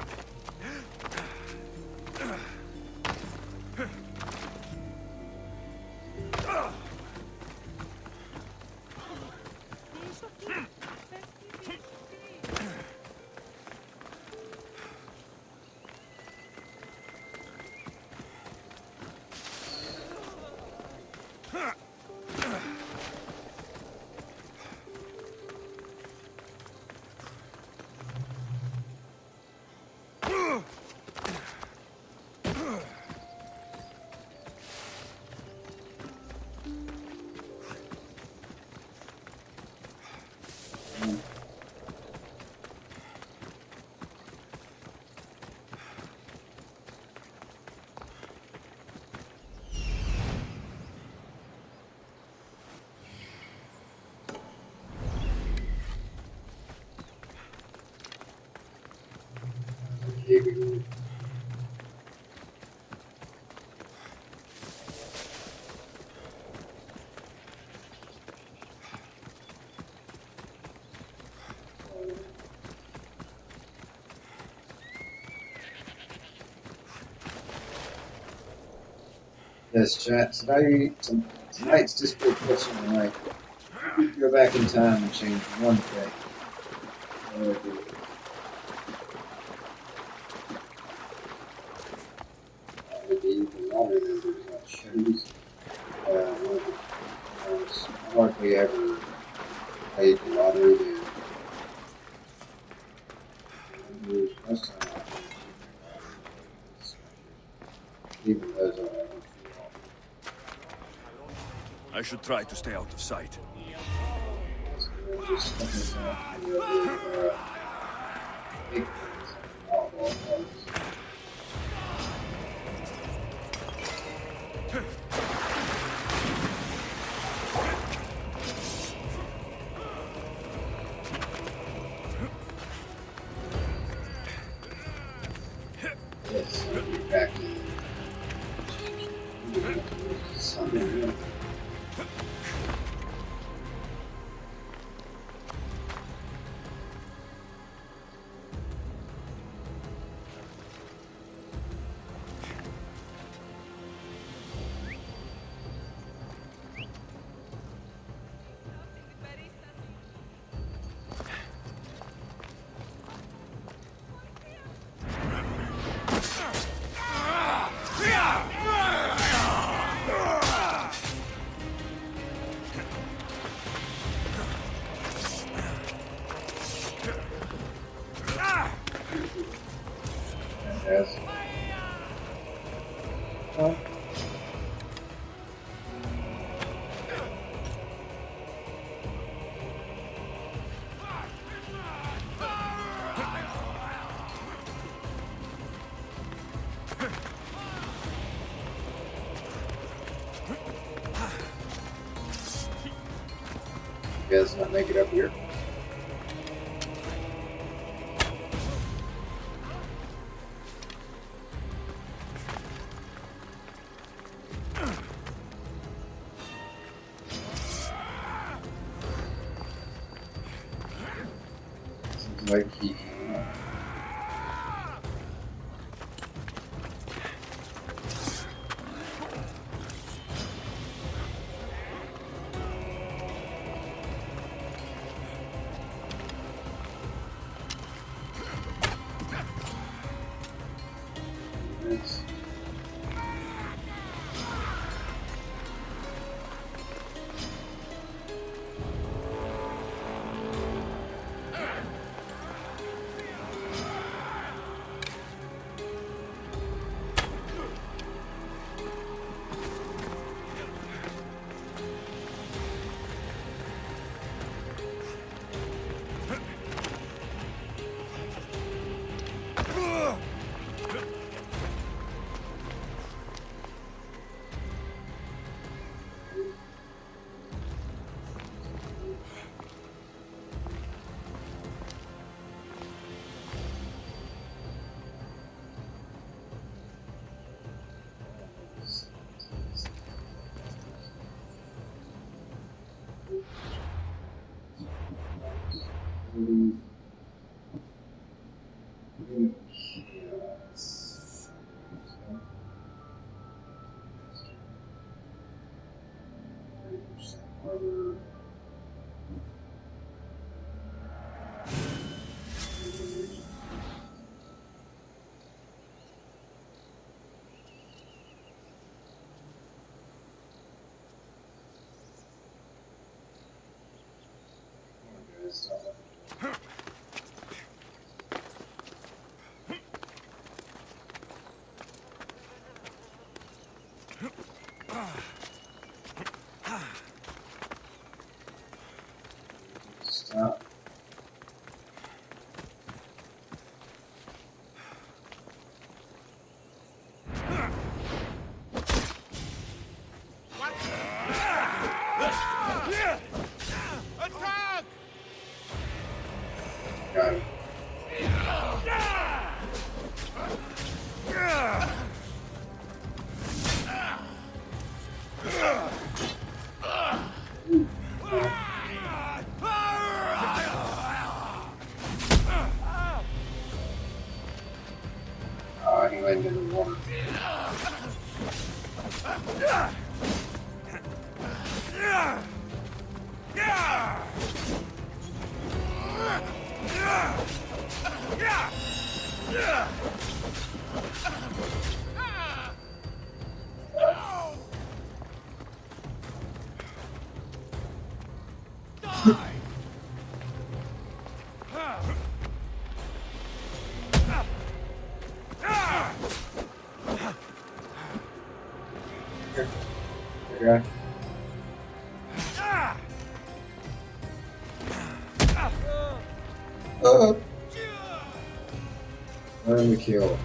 Maybe. Yes, chat. Tonight's Discord question tonight. You could go back in time and change one thing. What would it be? The water numbers on shoes. One of the most hardly ever played the lottery than most time I played even those are I should try to stay out of sight. Yes, back to Yes. You guys not make it up here? Seems like he. Yes. slam into water. Okay. Learn the kill.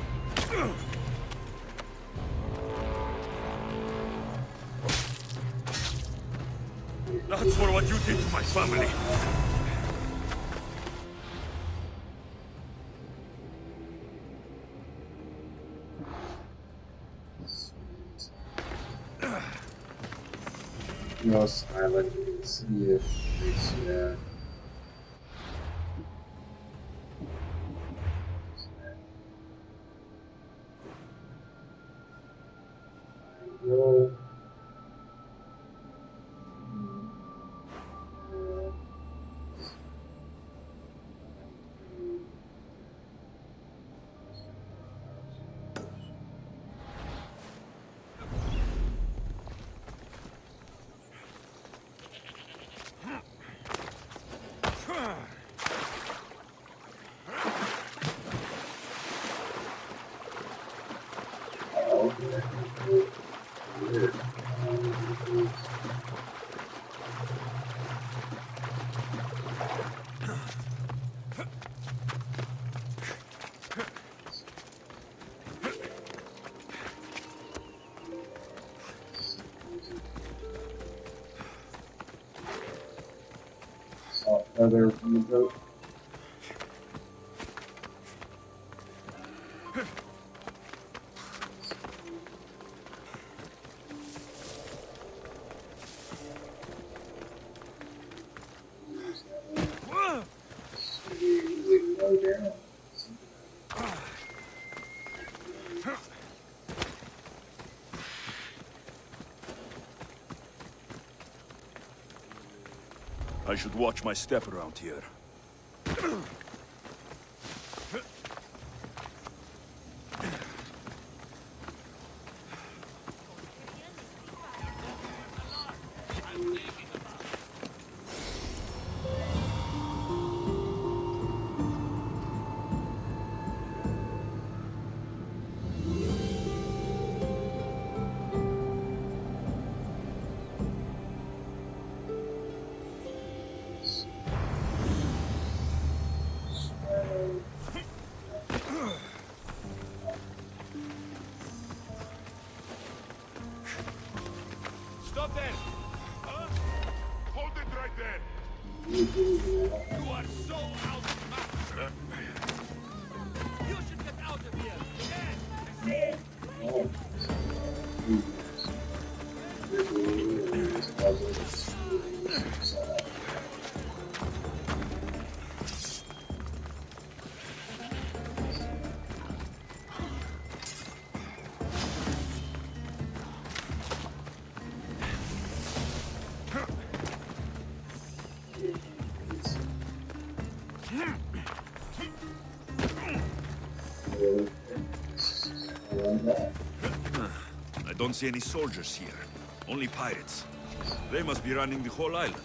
Not for what you did to my family. Lost Island in the city of Gracia. Go. Feather from the boat. Really low down. I should watch my step around here. Stop there! Huh? Hold it right there! You are so out of match! You should get out of here! I don't see any soldiers here. Only pirates. They must be running the whole island.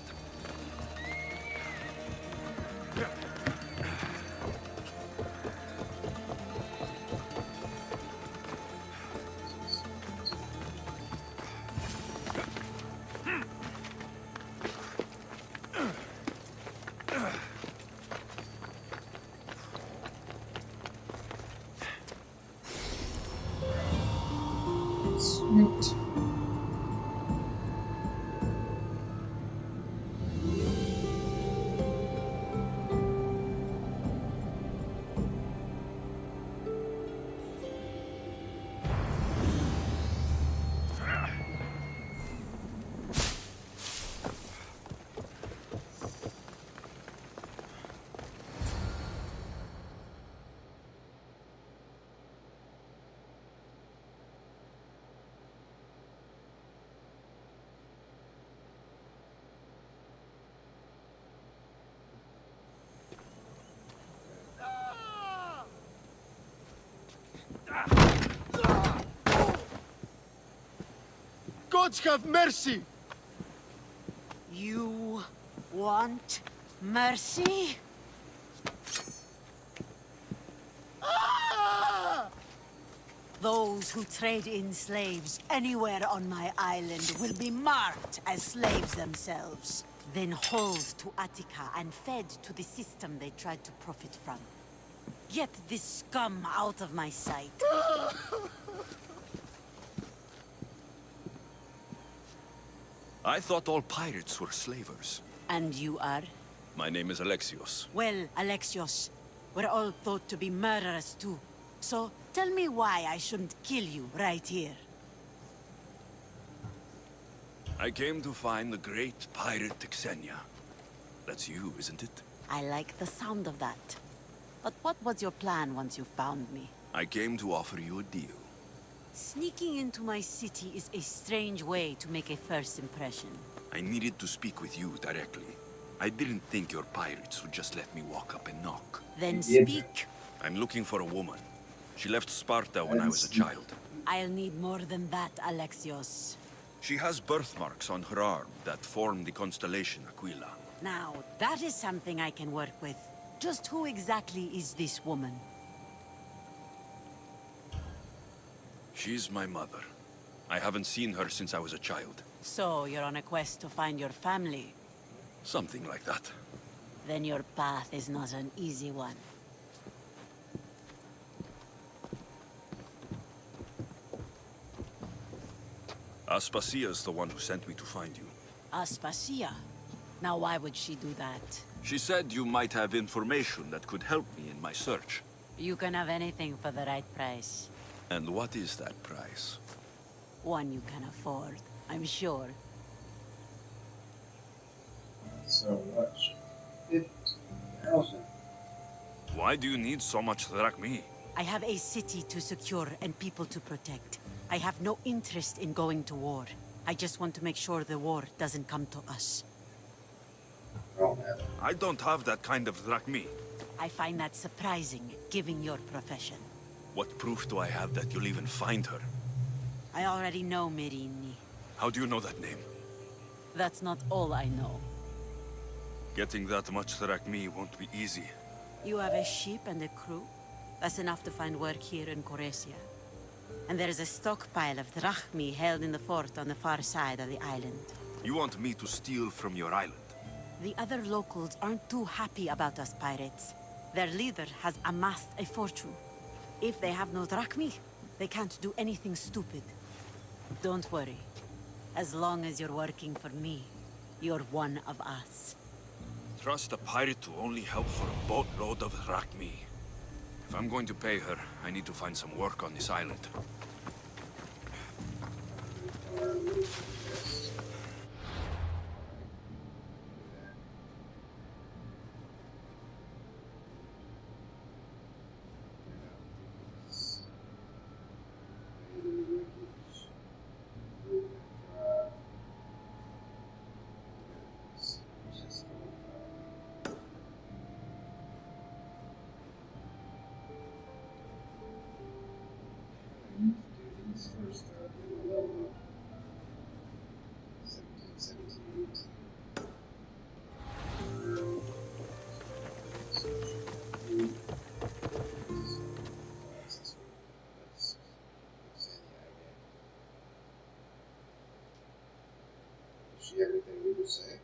Sweet. gods have mercy! You want mercy? Ah! Those who trade in slaves anywhere on my island will be marked as slaves themselves, then hauled to Attica and fed to the system they tried to profit from. Get this scum out of my sight. I thought all pirates were slavers. And you are? My name is Alexios. Well, Alexios, we're all thought to be murderers too. So, tell me why I shouldn't kill you right here. I came to find the great pirate Xenia. That's you, isn't it? I like the sound of that. But what was your plan once you found me? I came to offer you a deal. Sneaking into my city is a strange way to make a first impression. I needed to speak with you directly. I didn't think your pirates would just let me walk up and knock. Then speak. I'm looking for a woman. She left Sparta when I was a child. I'll need more than that, Alexios. She has birthmarks on her arm that form the constellation Aquila. Now, that is something I can work with. Just who exactly is this woman? She's my mother. I haven't seen her since I was a child. So, you're on a quest to find your family? Something like that. Then your path is not an easy one. Aspasia's the one who sent me to find you. Aspasia? Now why would she do that? She said you might have information that could help me in my search. You can have anything for the right price. And what is that price? One you can afford, I'm sure. So much. 50,000. Why do you need so much drachmi? I have a city to secure and people to protect. I have no interest in going to war. I just want to make sure the war doesn't come to us. I don't have that kind of drachmi. I find that surprising, given your profession. What proof do I have that you'll even find her? I already know Merini. How do you know that name? That's not all I know. Getting that much drachmi won't be easy. You have a ship and a crew? That's enough to find work here in Coresia. And there is a stockpile of drachmi held in the fort on the far side of the island. You want me to steal from your island? The other locals aren't too happy about us pirates. Their leader has amassed a fortune. If they have no drachmi, they can't do anything stupid. Don't worry. As long as you're working for me, you're one of us. Trust a pirate to only help for a boatload of drachmi. If I'm going to pay her, I need to find some work on this island. Everything we would say.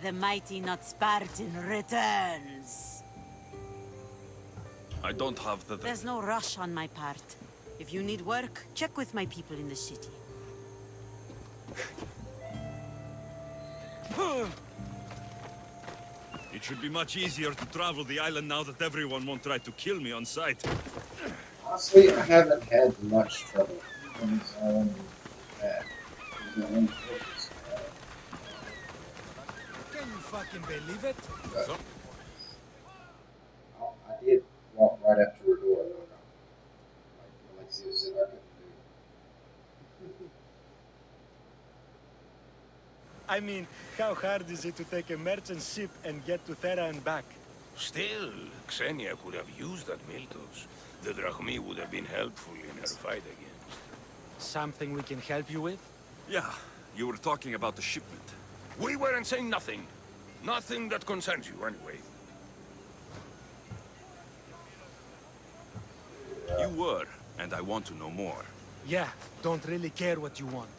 The mighty not Spartan returns. I don't have the... There's no rush on my part. If you need work, check with my people in the city. It should be much easier to travel the island now that everyone won't try to kill me on sight. Honestly, I haven't had much trouble on this island. Can you fucking believe it? I did walk right up to her door, though. Like Alexios said I couldn't do. I mean, how hard is it to take a merchant ship and get to Thera and back? Still, Xenia could have used that Miltos. The drachmi would have been helpful in her fight against. Something we can help you with? Yeah, you were talking about the shipment. We weren't saying nothing. Nothing that concerns you, anyway. You were, and I want to know more. Yeah, don't really care what you want.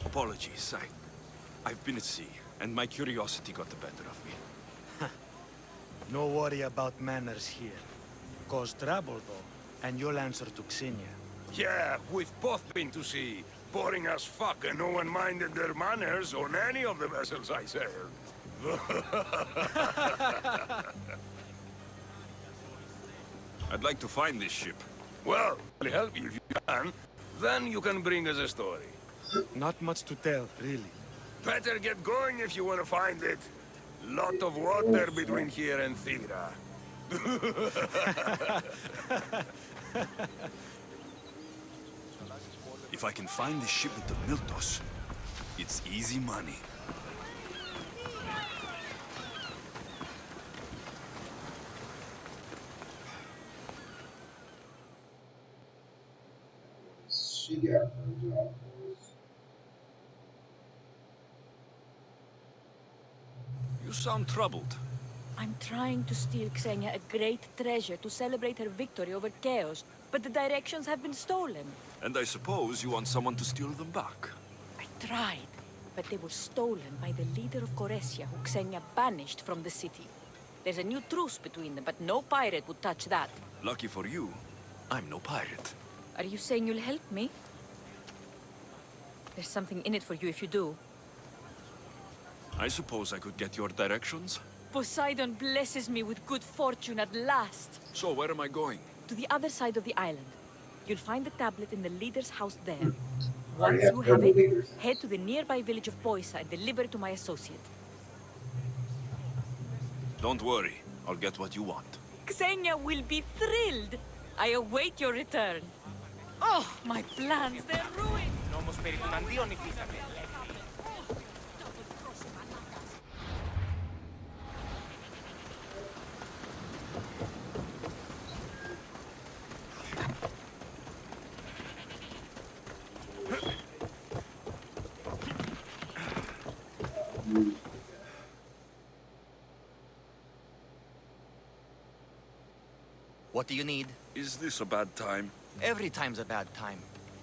Apologies, I've been at sea, and my curiosity got the better of me. No worry about manners here. Cause trouble, though, and you'll answer to Xenia. Yeah, we've both been to sea. Boring as fuck, and no one minded their manners on any of the vessels I sailed. I'd like to find this ship. Well, I'll help you if you can. Then you can bring us a story. Not much to tell, really. Better get going if you want to find it. Lot of water between here and Thera. If I can find the shipment of Miltos, it's easy money. She got her job. You sound troubled. I'm trying to steal Xenia a great treasure to celebrate her victory over Chaos, but the directions have been stolen. And I suppose you want someone to steal them back. I tried, but they were stolen by the leader of Koresia, who Xenia banished from the city. There's a new truce between them, but no pirate would touch that. Lucky for you, I'm no pirate. Are you saying you'll help me? There's something in it for you if you do. I suppose I could get your directions? Poseidon blesses me with good fortune at last. So where am I going? To the other side of the island. You'll find the tablet in the leader's house there. I Once have you no have it, leaders. head to the nearby village of Poisa and deliver it to my associate. Don't worry, I'll get what you want. Xenia will be thrilled. I await your return. Oh, my plans, they're ruined. What do you need? Is this a bad time? Every time's a bad time.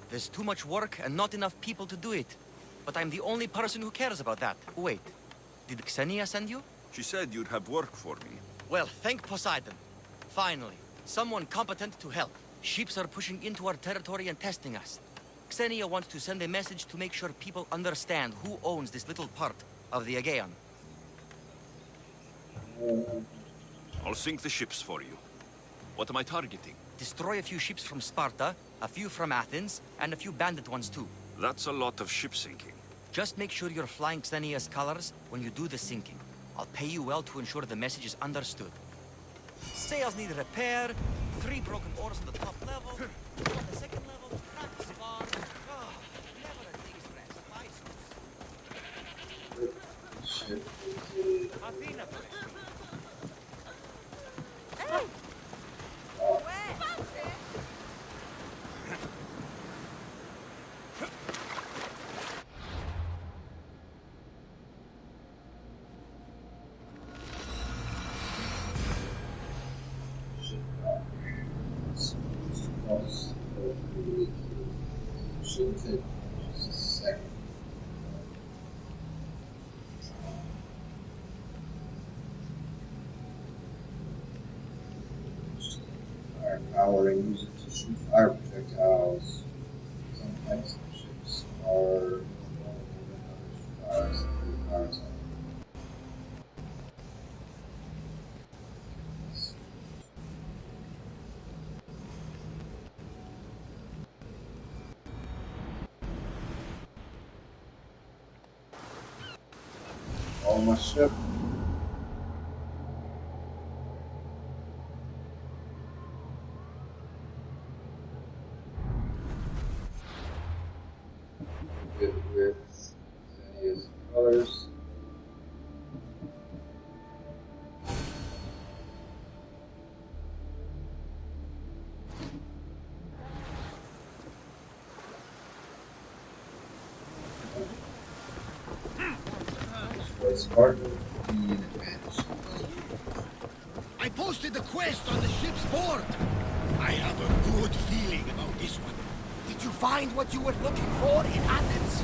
There's too much work and not enough people to do it. But I'm the only person who cares about that. Wait, did Xenia send you? She said you'd have work for me. Well, thank Poseidon. Finally, someone competent to help. Ships are pushing into our territory and testing us. Xenia wants to send a message to make sure people understand who owns this little part of the Aegean. I'll sink the ships for you. What am I targeting? Destroy a few ships from Sparta, a few from Athens, and a few bandit ones too. That's a lot of ship sinking. Just make sure you're flying Xenia's colors when you do the sinking. I'll pay you well to ensure the message is understood. Sails need repair, 3 broken oars on the top level, 2 on the second level, cracked spar. Oh, never a day's rest. Athena, Shouldn't take just a second. Firepower and use it to shoot fire projectiles. Some types of ships are fires. On my ship. Good with Xenia's colors. Spartan be an advantage. I posted the quest on the ship's board. I have a good feeling about this one. Did you find what you were looking for in Athens?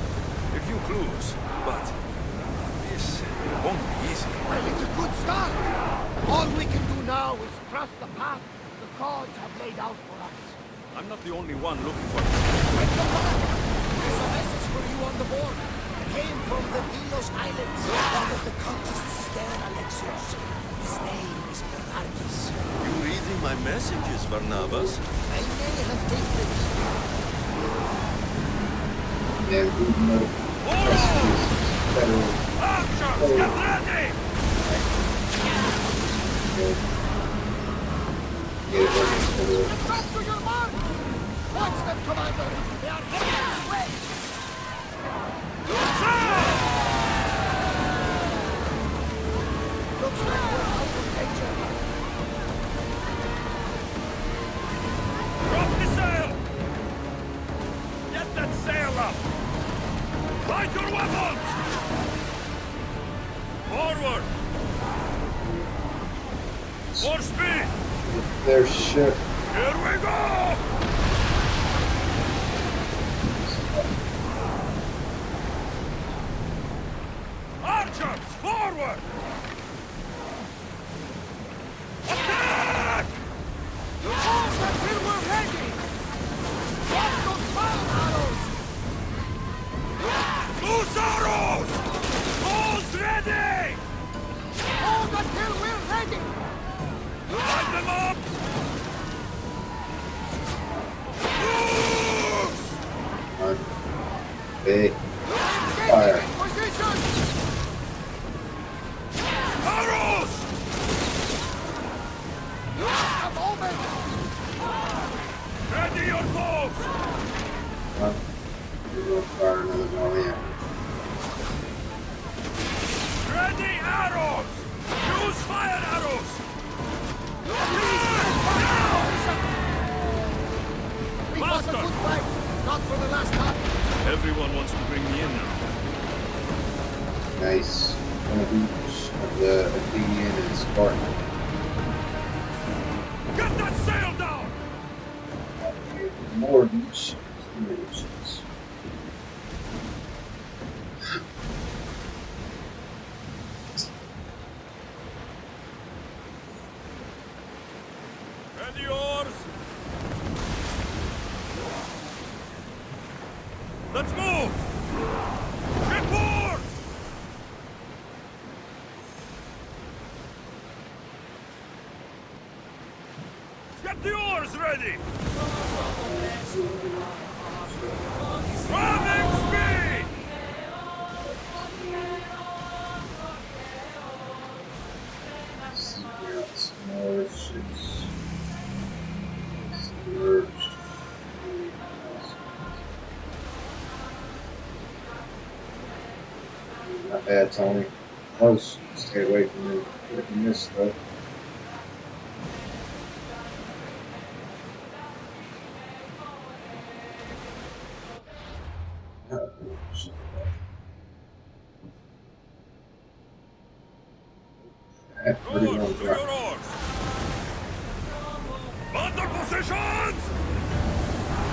A few clues, but this won't be easy. Well, it's a good start. All we can do now is trust the path the gods have laid out for us. I'm not the only one looking for... Take a look! There's a message for you on the board. It came from the Delos Islands. One of the cultists is there, Alexios. His name is Bernardis. You reading my messages, Barnabas? I may have taken it. Yeah, we know. Archers, get ready! Advance to your mark! Watch them, Commander! They are heading this way! Looks like we're out of danger. Drop the sail! Get that sail up! Find your weapons! Forward! More speed! Their ship. Here we go! Archers, forward! Attack! Hold until we're ready! Watch those fire arrows! Loose arrows! Bows ready! Hold until we're ready! Line them up! Big fire. Position! Arrows! Just a moment! Ready your bows! We will fire another volley. Ready arrows! Use fire arrows! We fought a good fight, not for the last time. Everyone wants to bring me in now. Nice. On the beach of the Athenian and Spartan. Get that sail down! More beach simulations. Ready yours! Let's move! Shipboard! Get the oars ready! Ramming speed! Secrets, more ships. Submerged. Not bad, Tony. Close. Stay away from me. If you miss, though. Pretty Good, long to drop. your oars! Under positions!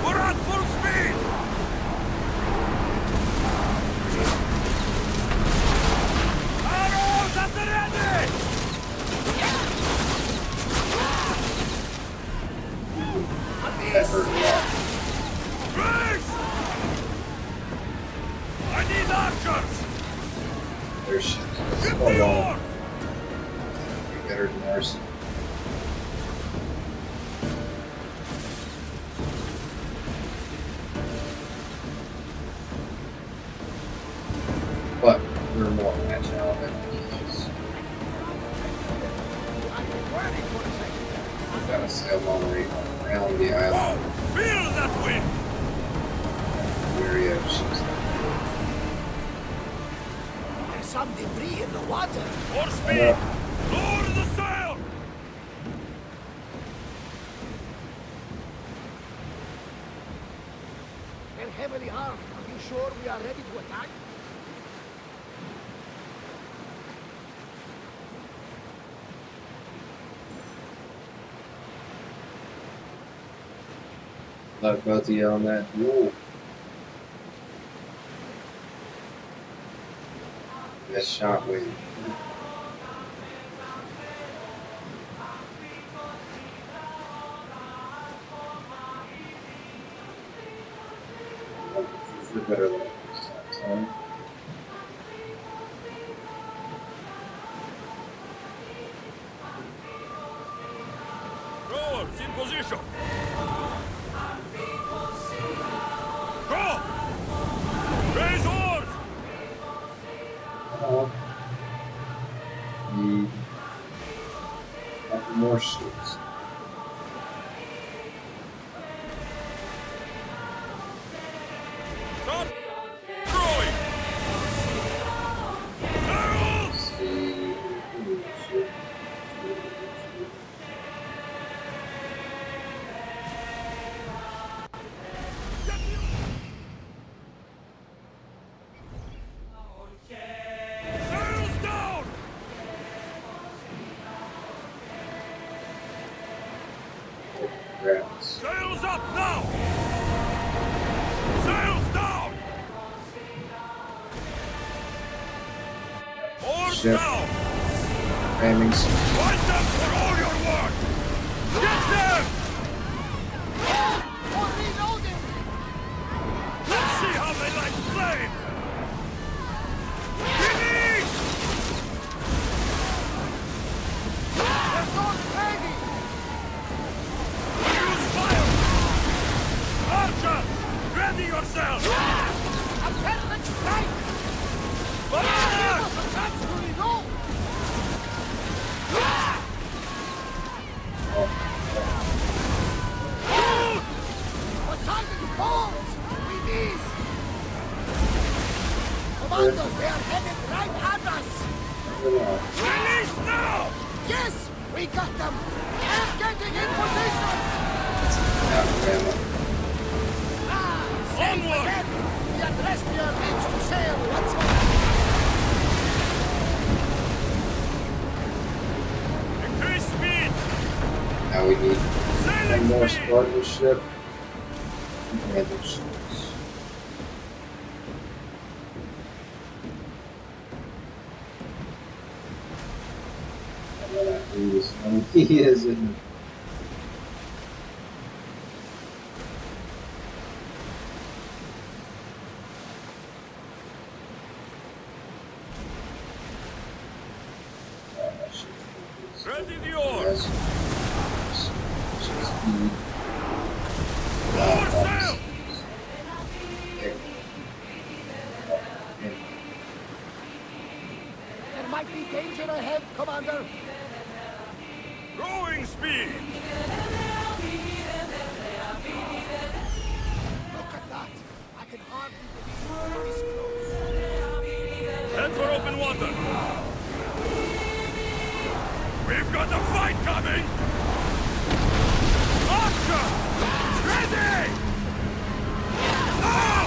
We're at full speed! Arrows at the ready! That hurt a lot. Brace! I need archers! Their ships are Get so the long. oars! Be better than ours. But we're more agile than us. We've got to sail all the way around the island. Feel that wind! Area of ships. There's some debris in the water. More speed! Lower the sail! They're heavily armed. Are you sure we are ready to attack? Luck both of you on that duel. Best shot with you. You're better than this time. Rowers in position. Go! Raise oars! Need a couple more ships. Stop throwing! Sails! Sails down! Grabs. Sails up now! Sails down! Oars Ship. down! Ramming. Fight them for all your worth! Get them! Let's see how they like flame! Release! Use fire! Archers! Ready yourselves! Attendant strike! Fire! Give us a chance to reload! Shoot! Poseidon's balls! With these! Commander, they are headed right at us! Release now! Yes! We got them! They're getting in position! Onward! Again! The Adrestia needs to sail once more! Increase speed! Now we need one more speed! Spartan ship. Commander ships. He is in the Ready the oars! Lower sail! There might be danger ahead, Commander! Rowing speed! Look at that! I can hardly believe we're this close! Head for open water! We've got a fight coming! Archer! Ready! Now!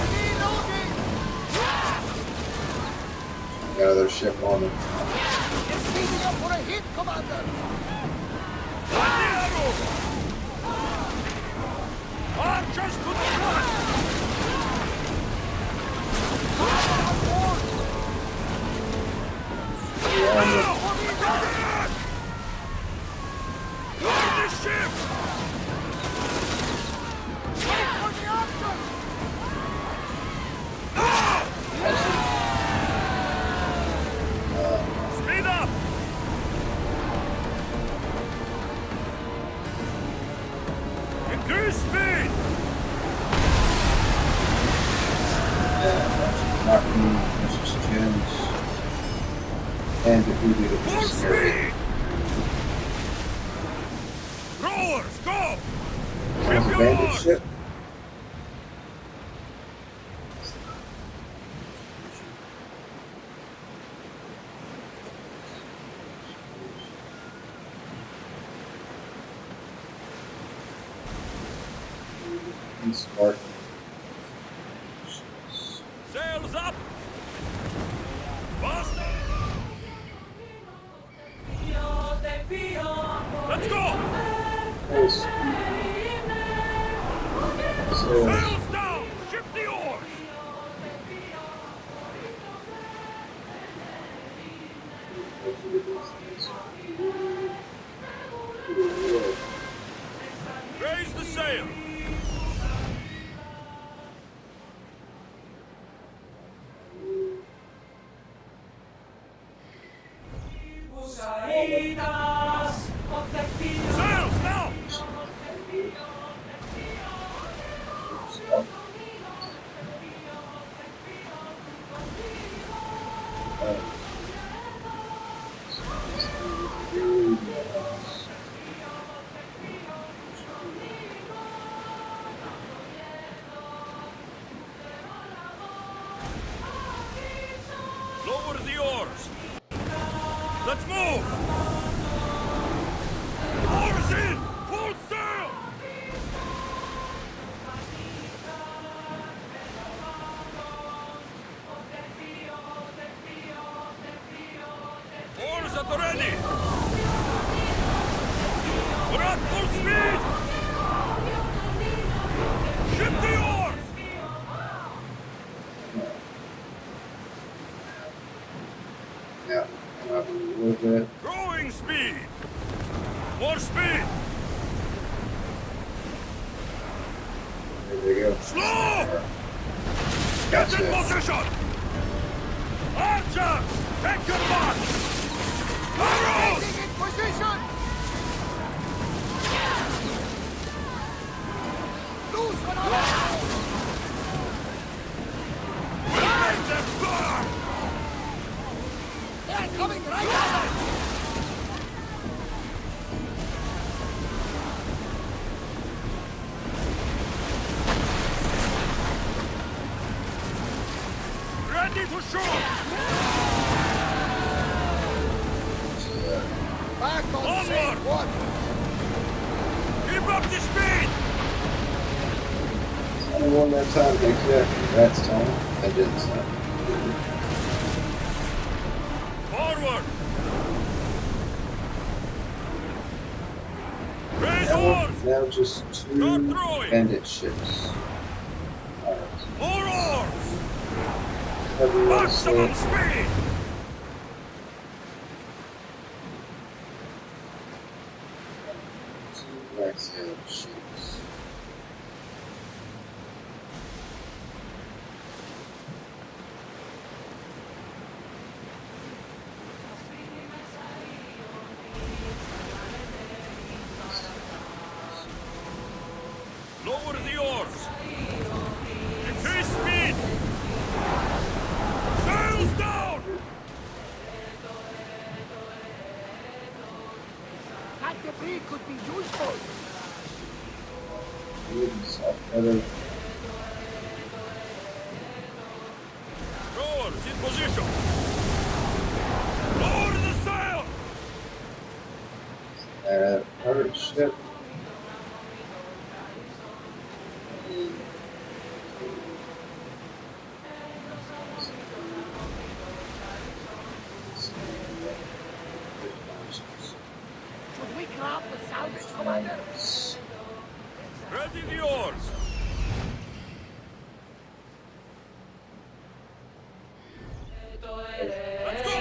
got another ship on it. It's leading up for a hit, Commander! Arrow! Archers to the front! Now! Guard the ship! Wait for the archers! Now! Speed up! Increase speed! Knocking versus gems. And defeated a Full speed! Rowers, go! Ship your bandit oars! ship. Spartan. Sails up! Fast! Let's go! Full speed. Raise the sail! Sails now! Lower the oars! Let's move! Oars in! Full sail! Oars at the ready! We're at full speed! Ship the oars! Yeah, come up a little bit. Growing speed! More speed! There they go. Slow! Gotcha. Get in position! Archers! Take your mark! Arrows! In position! Loose on our Let them burn! They're coming right at us! Ready to shoot! Back on safe one! Keep up the speed! One more time, thank you. Congrats, Tony. I did so. Forward! Raise oars! Now just two bandit ships. More oars! Everyone Maximum speed! Two black sail ships. Lower the oars! Increase speed! Sails down! That debris could be useful! Rowers in position! Lower the sail! Pirate ship. Should we grab the salvage, Commander? Ready the oars! Let's go!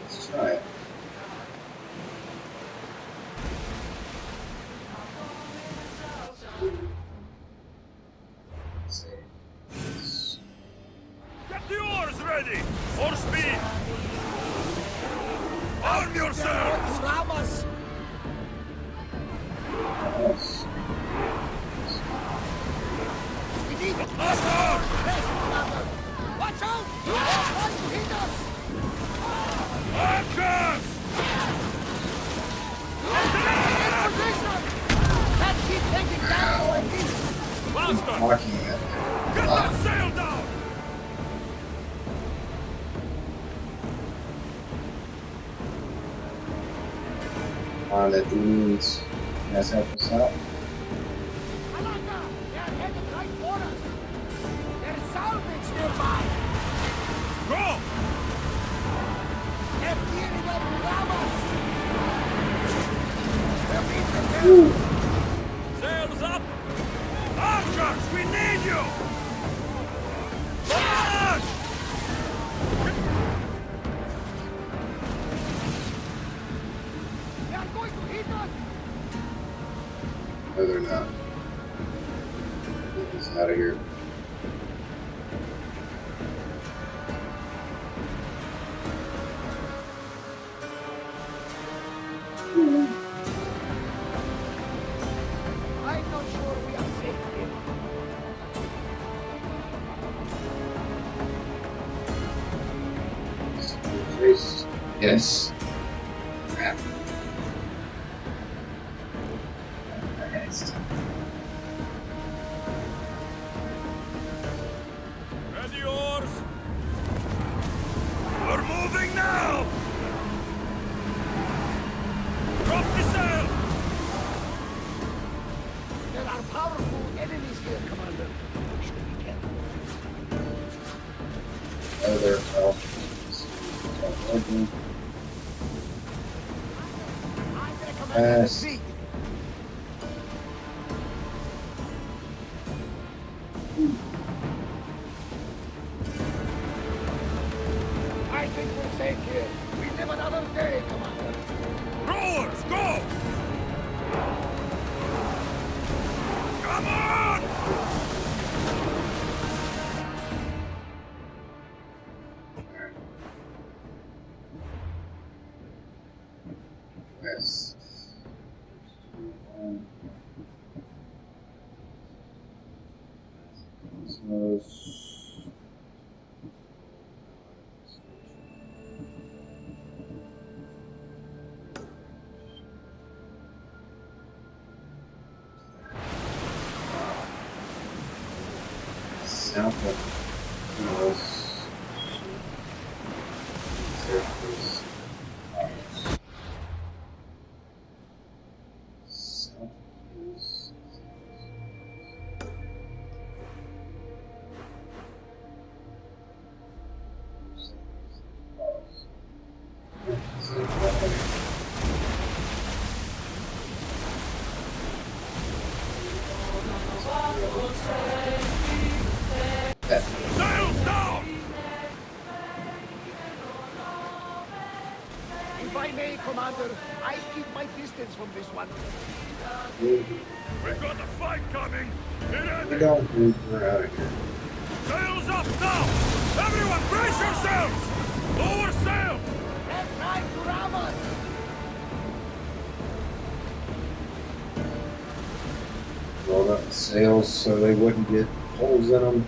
Let's try it. Get the oars ready! For speed! Arm yourselves! Ram us! We need it! Last oar! Yes, Commander! Watch out! They're trying to hit us! Archers! In position! Can't keep taking damage like this! Faster! Marking it. Get the sail down! On the dudes. You guys help us out? Commander! They're headed right for us! There's salvage nearby! Go! They're gearing up to ram us! They're being prepared! Sails up! Archers, we need you! Barrage! base. Yes. Crap. Ready, oars? We're moving now! Drop the sail! There are powerful enemies here, Commander. We should be careful. Oh, there fell. Fast. I think we're safe here. We live another day, Commander. Rowers, go! Come on! West. South of Hills. Surface. South Hills. Sails down! If I may, Commander, I keep my distance from this one. We've got a fight coming! We don't move. We're out of here. Sails up now! Everyone brace yourselves! Lower sail! They're trying to ram us! Roll up the sails so they wouldn't get holes in them.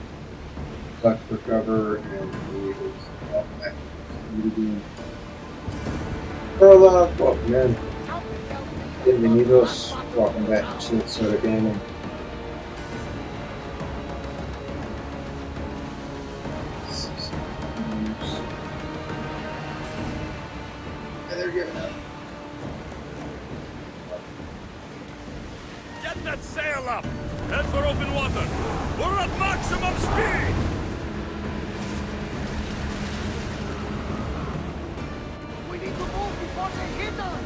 Duck for cover and we would walk back to the again. Roll up, welcome in. Bienvenidos, welcome back to Chill Soda Gaming. Yeah, they're giving up. Get that sail up! Head for open water! We're at maximum speed! We need to move before they hit us!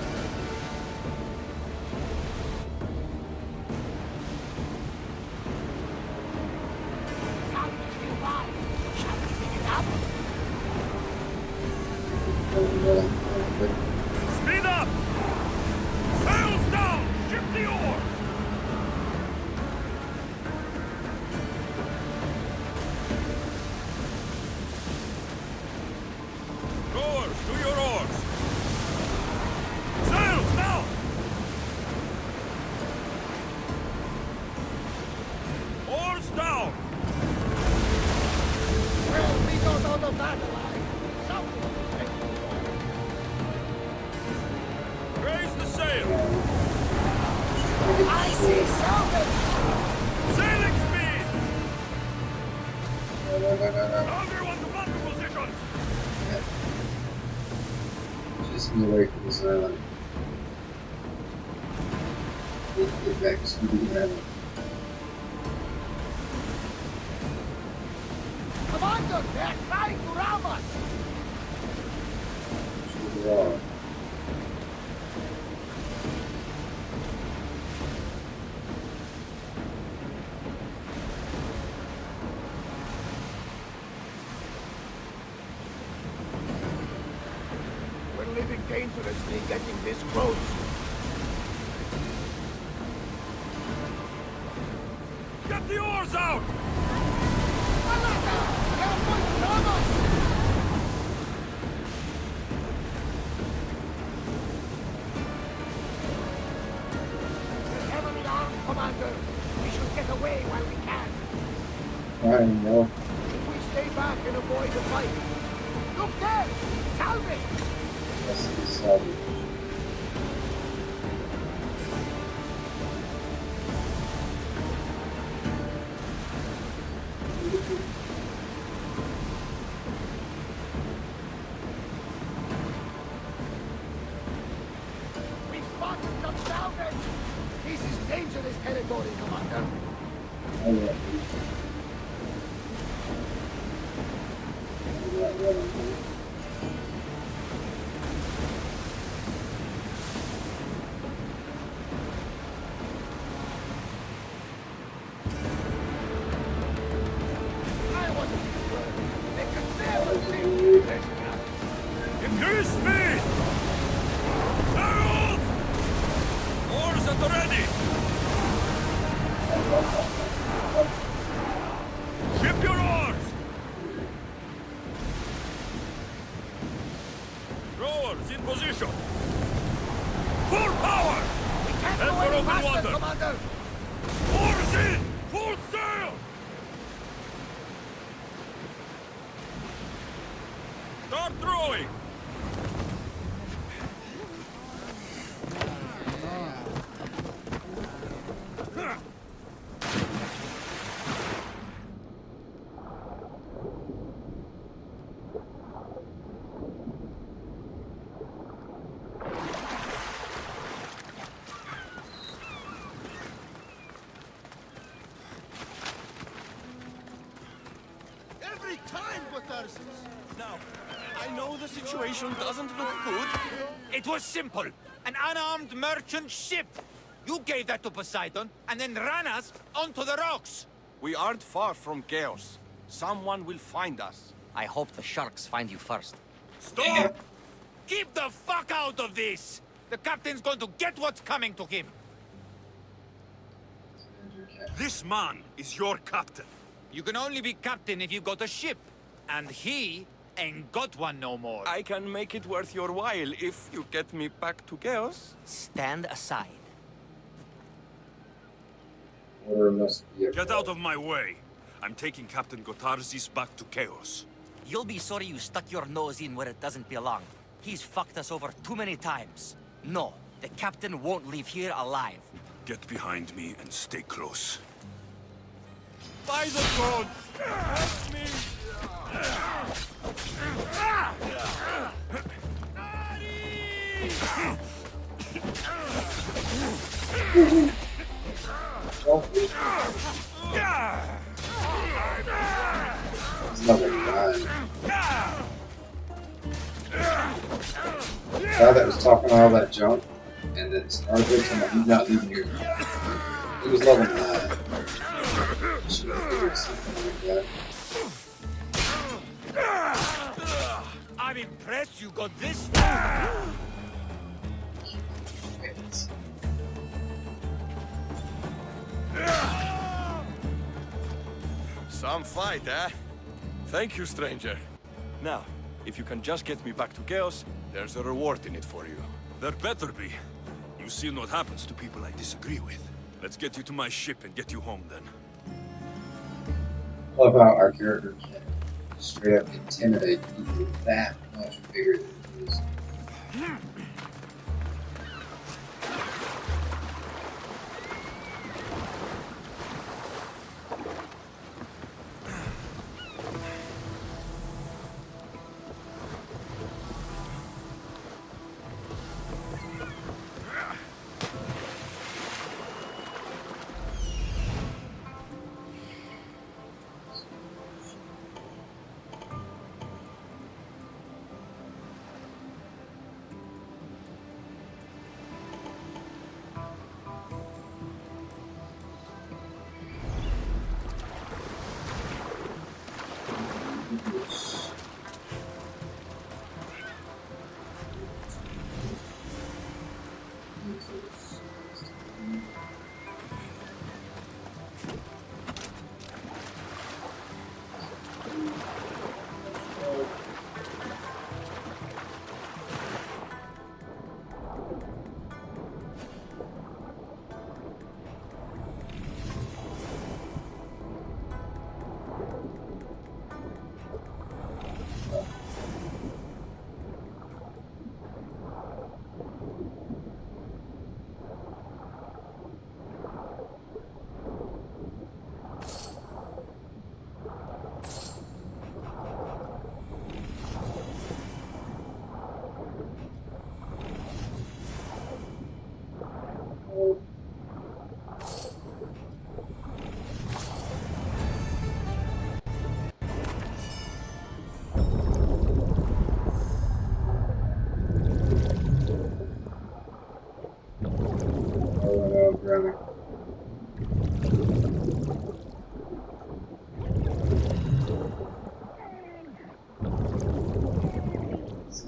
Sound is nearby. Shall we pick it up? Speed up! Sails down! Ship the oar! Rowers, to your oars! Sails now! Oars down! Well, we got out of that alive. Something to take. Raise the sail! I see something! Sailing speed! Everyone to bunker positions! Just me away from this island. Get back to the island. Commander, they're trying to ram us! Sure they are. We're living dangerously getting this close. Get the oars out! Alaka! They're going to ram us! We're heavily armed, Commander. We should get away while we can. I know. If we stay back and avoid the fight, Look there! Salvage! Let's see, salvage. We spotted some salvage! This is dangerous territory, Commander. Oh, yeah. I wasn't sure. They could never leave this now. Increase speed! Herald! Oars at the ready! Ship your oars! Rowers in position! Full power! Head for open water! Commander! Oars in! Full sail! Start throwing! Every time, Gotarsis. Now, I know the situation doesn't look good. It was simple. An unarmed merchant ship. You gave that to Poseidon, and then ran us onto the rocks. We aren't far from chaos. Someone will find us. I hope the sharks find you first. Stop! Keep the fuck out of this! The captain's going to get what's coming to him. This man is your captain. You can only be captain if you've got a ship. And he ain't got one no more. I can make it worth your while if you get me back to chaos. Stand aside. Order must be a Get out of my way. I'm taking Captain Gotarsis back to Chaos. You'll be sorry you stuck your nose in where it doesn't belong. He's fucked us over too many times. No, the captain won't leave here alive. Get behind me and stay close. By the gods! Help me! It's level 9. Guy that was talking all that junk and then started talking about he's not leaving here. He was level 9. Should have figured something like that. I'm impressed you got this far. Some fight, eh? Thank you, stranger. Now, if you can just get me back to chaos, there's a reward in it for you. There better be. You've seen what happens to people I disagree with. Let's get you to my ship and get you home then. Love how our character can straight up intimidate people that much bigger than he is.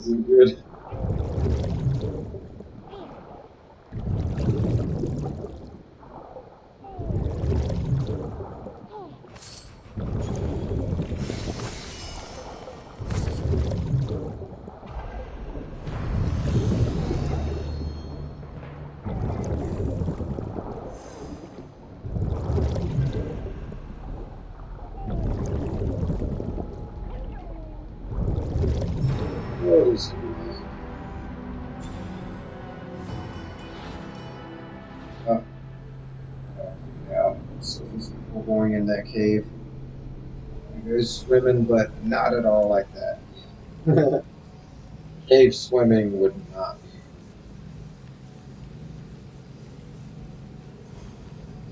isn't good. Close. Oh. Yeah. So there's people going in that cave. There's swimming, but not at all like that. Cave swimming would not be.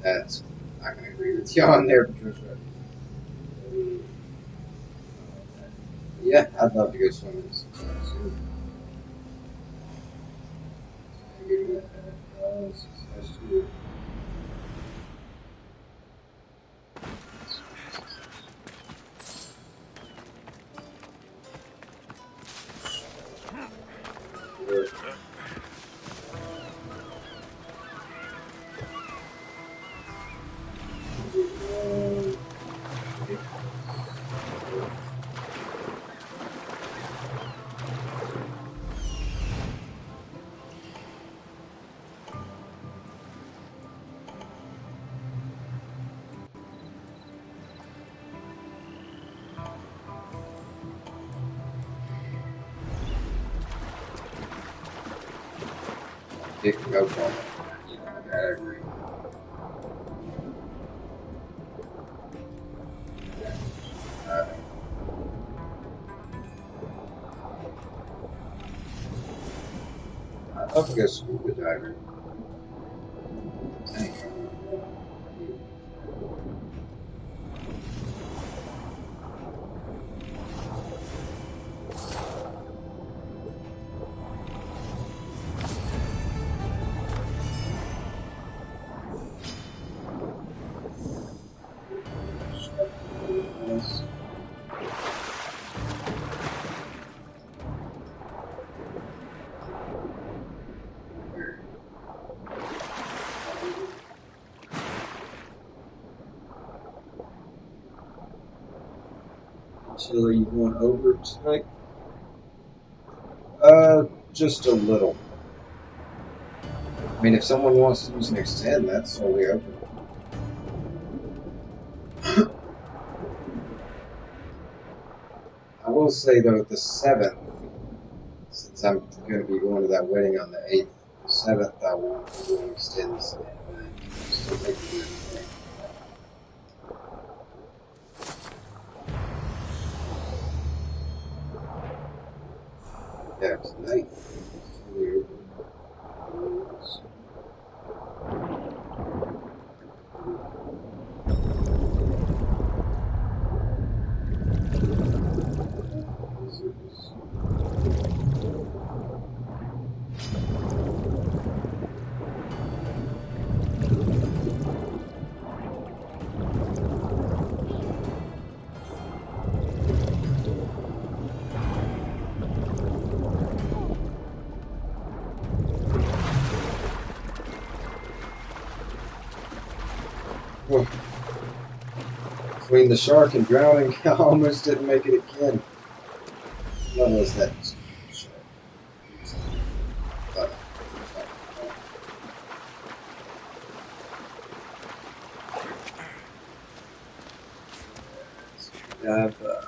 That's not going to agree with you on there, Patricia. Yeah, I'd love to go swimming. Picking up on it. I agree. I'd love to go scuba diving. So are you going over tonight? Just a little. I mean, if someone wants to use an extend, that's totally open. I will say though, the 7th, since I'm going to be going to that wedding on the 8th, the 7th I won't be doing extends and still take the wedding. Yeah, tonight. Totally open. Between the shark and drowning, I almost didn't make it again. What was that?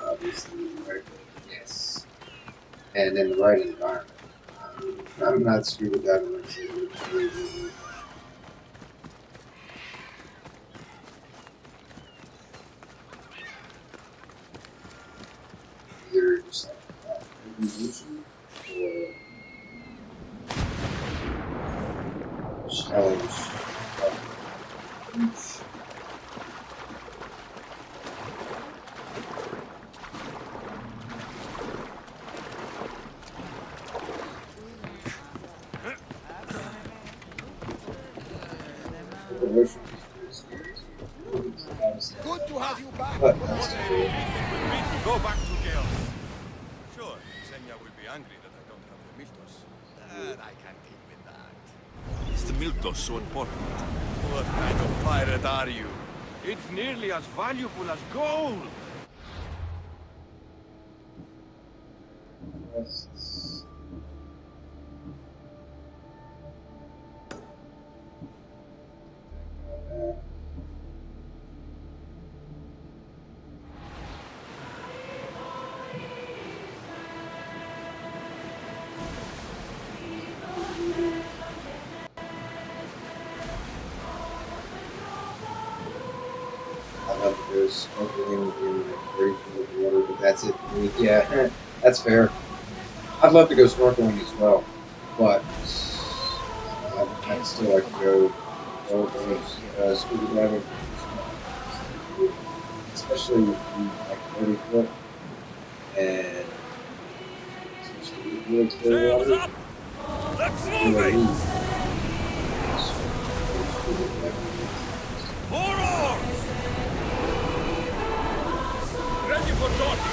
Obviously, yes. And in the right environment. I'm not scuba diving. Either just like evolution or challenge. Good to have you back. Go back to Chaos. Sure, Senya will be angry that I I can't deal with that. Is the Miltos so important? What kind of pirate are you? It's nearly as valuable as gold. I love to go snorkeling in the very cold water, but that's it for me. Yeah, that's fair. I'd love to go snorkeling as well, but I'd still like to go scuba diving, especially with the like 30 foot and really clear water. Up! Let's move it! More oars! Ready for docking!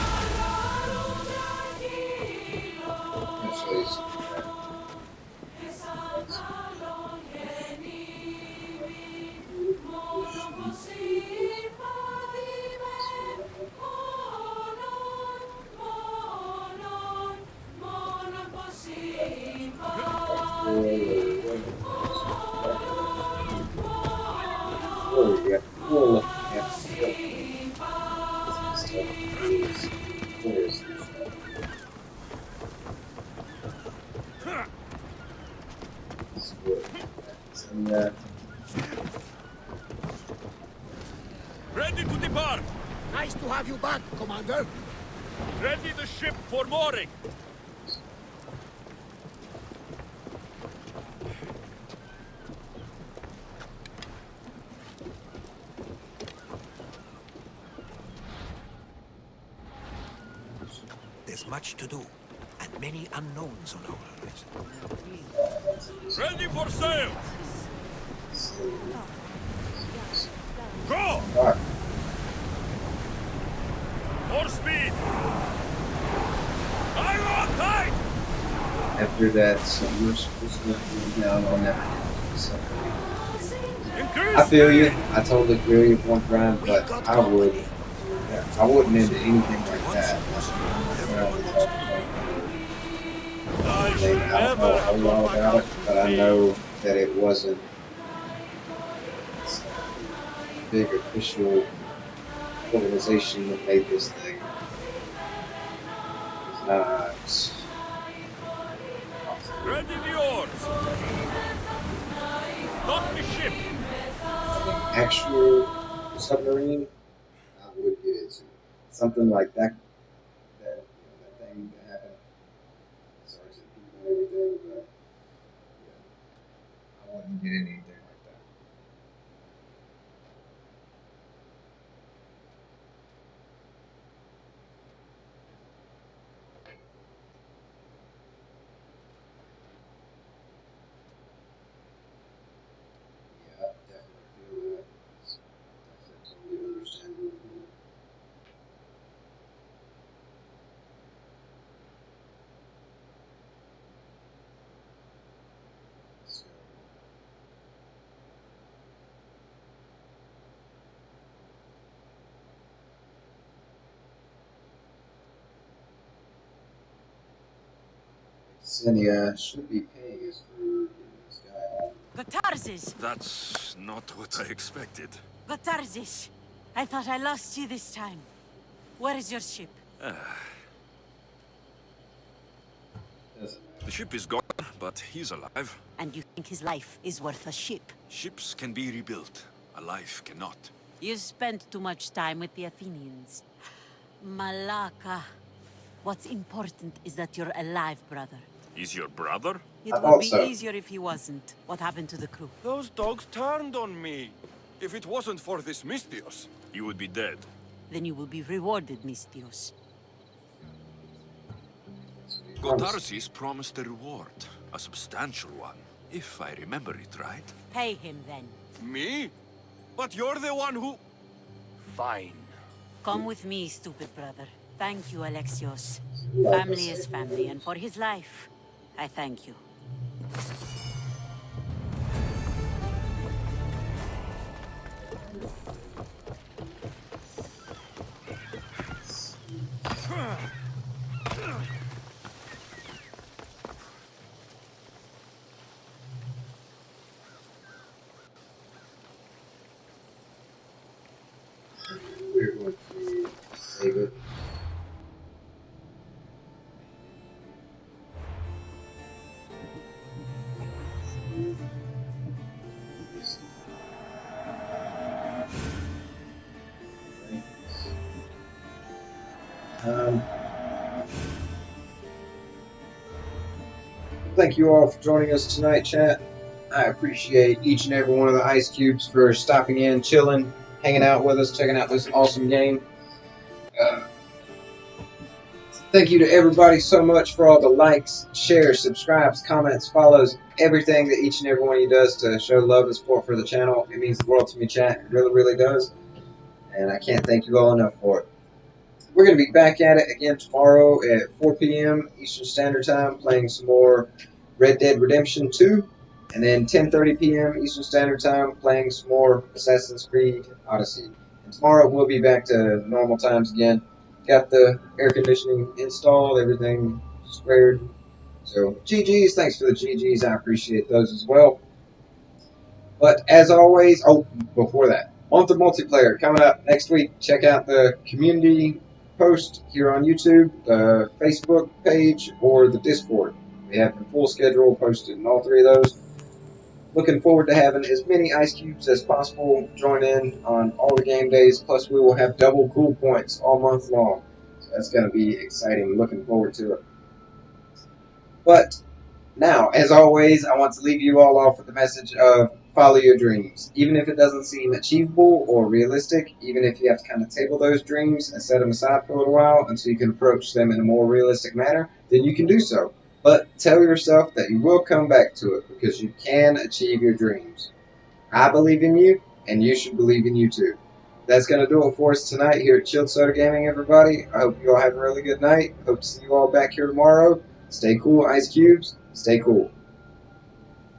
Ready to depart! Nice to have you back, Commander. Ready the ship for mooring! There's much to do, and many unknowns on our horizon. Ready for sail! Go! More speed! I'm on tight! After that, so we're supposed to go down on that. So, I feel you. I totally feel you one grind, but I wouldn't into anything like that. I don't know a whole lot about it, but I know that it wasn't a big official organization that made this thing. It's not. Ready the oars! Lock the ship! Actual submarine, I would get into something like that. That thing that happened. Sorry to people and everything, but yeah, I wouldn't get anything like that. Yeah, I definitely feel that. That's totally understandable. So, Xenia should be paying us for getting this guy on. Gotarzes! That's not what I expected. Gotarzes! I thought I lost you this time. Where is your ship? The ship is gone, but he's alive. And you think his life is worth a ship? Ships can be rebuilt. A life cannot. You spent too much time with the Athenians. Malaka. What's important is that you're alive, brother. He's your brother? It would be easier if he wasn't. What happened to the crew? Those dogs turned on me. If it wasn't for this Mystios, You would be dead. Then you will be rewarded, Mystios. Gotarzes promised a reward. A substantial one. If I remember it right. Pay him, then. Me? But you're the one who... Fine. Come with me, stupid brother. Thank you, Alexios. Family is family, and for his life, I thank you. We're going to save it. Thank you all for joining us tonight, chat. I appreciate each and every one of the Ice Cubes for stopping in, chilling, hanging out with us, checking out this awesome game. Thank you to everybody so much for all the likes, shares, subscribes, comments, follows, everything that each and every one of you does to show love and support for the channel. It means the world to me, chat. It really, really does. And I can't thank you all enough for it. We're going to be back at it again tomorrow at 4 p.m. Eastern Standard Time, playing some more Red Dead Redemption 2. And then 10:30 p.m. Eastern Standard Time, playing some more Assassin's Creed Odyssey. And tomorrow we'll be back to normal times again. Got the air conditioning installed, everything squared. So GG's, thanks for the GG's, I appreciate those as well. But as always, oh, before that, Month of Multiplayer coming up next week. Check out the community post here on YouTube, the Facebook page, or the Discord. We have the full schedule posted in all three of those. Looking forward to having as many Ice Cubes as possible join in on all the game days. Plus, we will have double cool points all month long. So that's going to be exciting. Looking forward to it. But now, as always, I want to leave you all off with the message of follow your dreams. Even if it doesn't seem achievable or realistic, even if you have to kind of table those dreams and set them aside for a little while until you can approach them in a more realistic manner, then you can do so. But tell yourself that you will come back to it because you can achieve your dreams. I believe in you, and you should believe in you too. That's going to do it for us tonight here at Chilled Soda Gaming, everybody. I hope you all have a really good night. Hope to see you all back here tomorrow. Stay cool, Ice Cubes. Stay cool.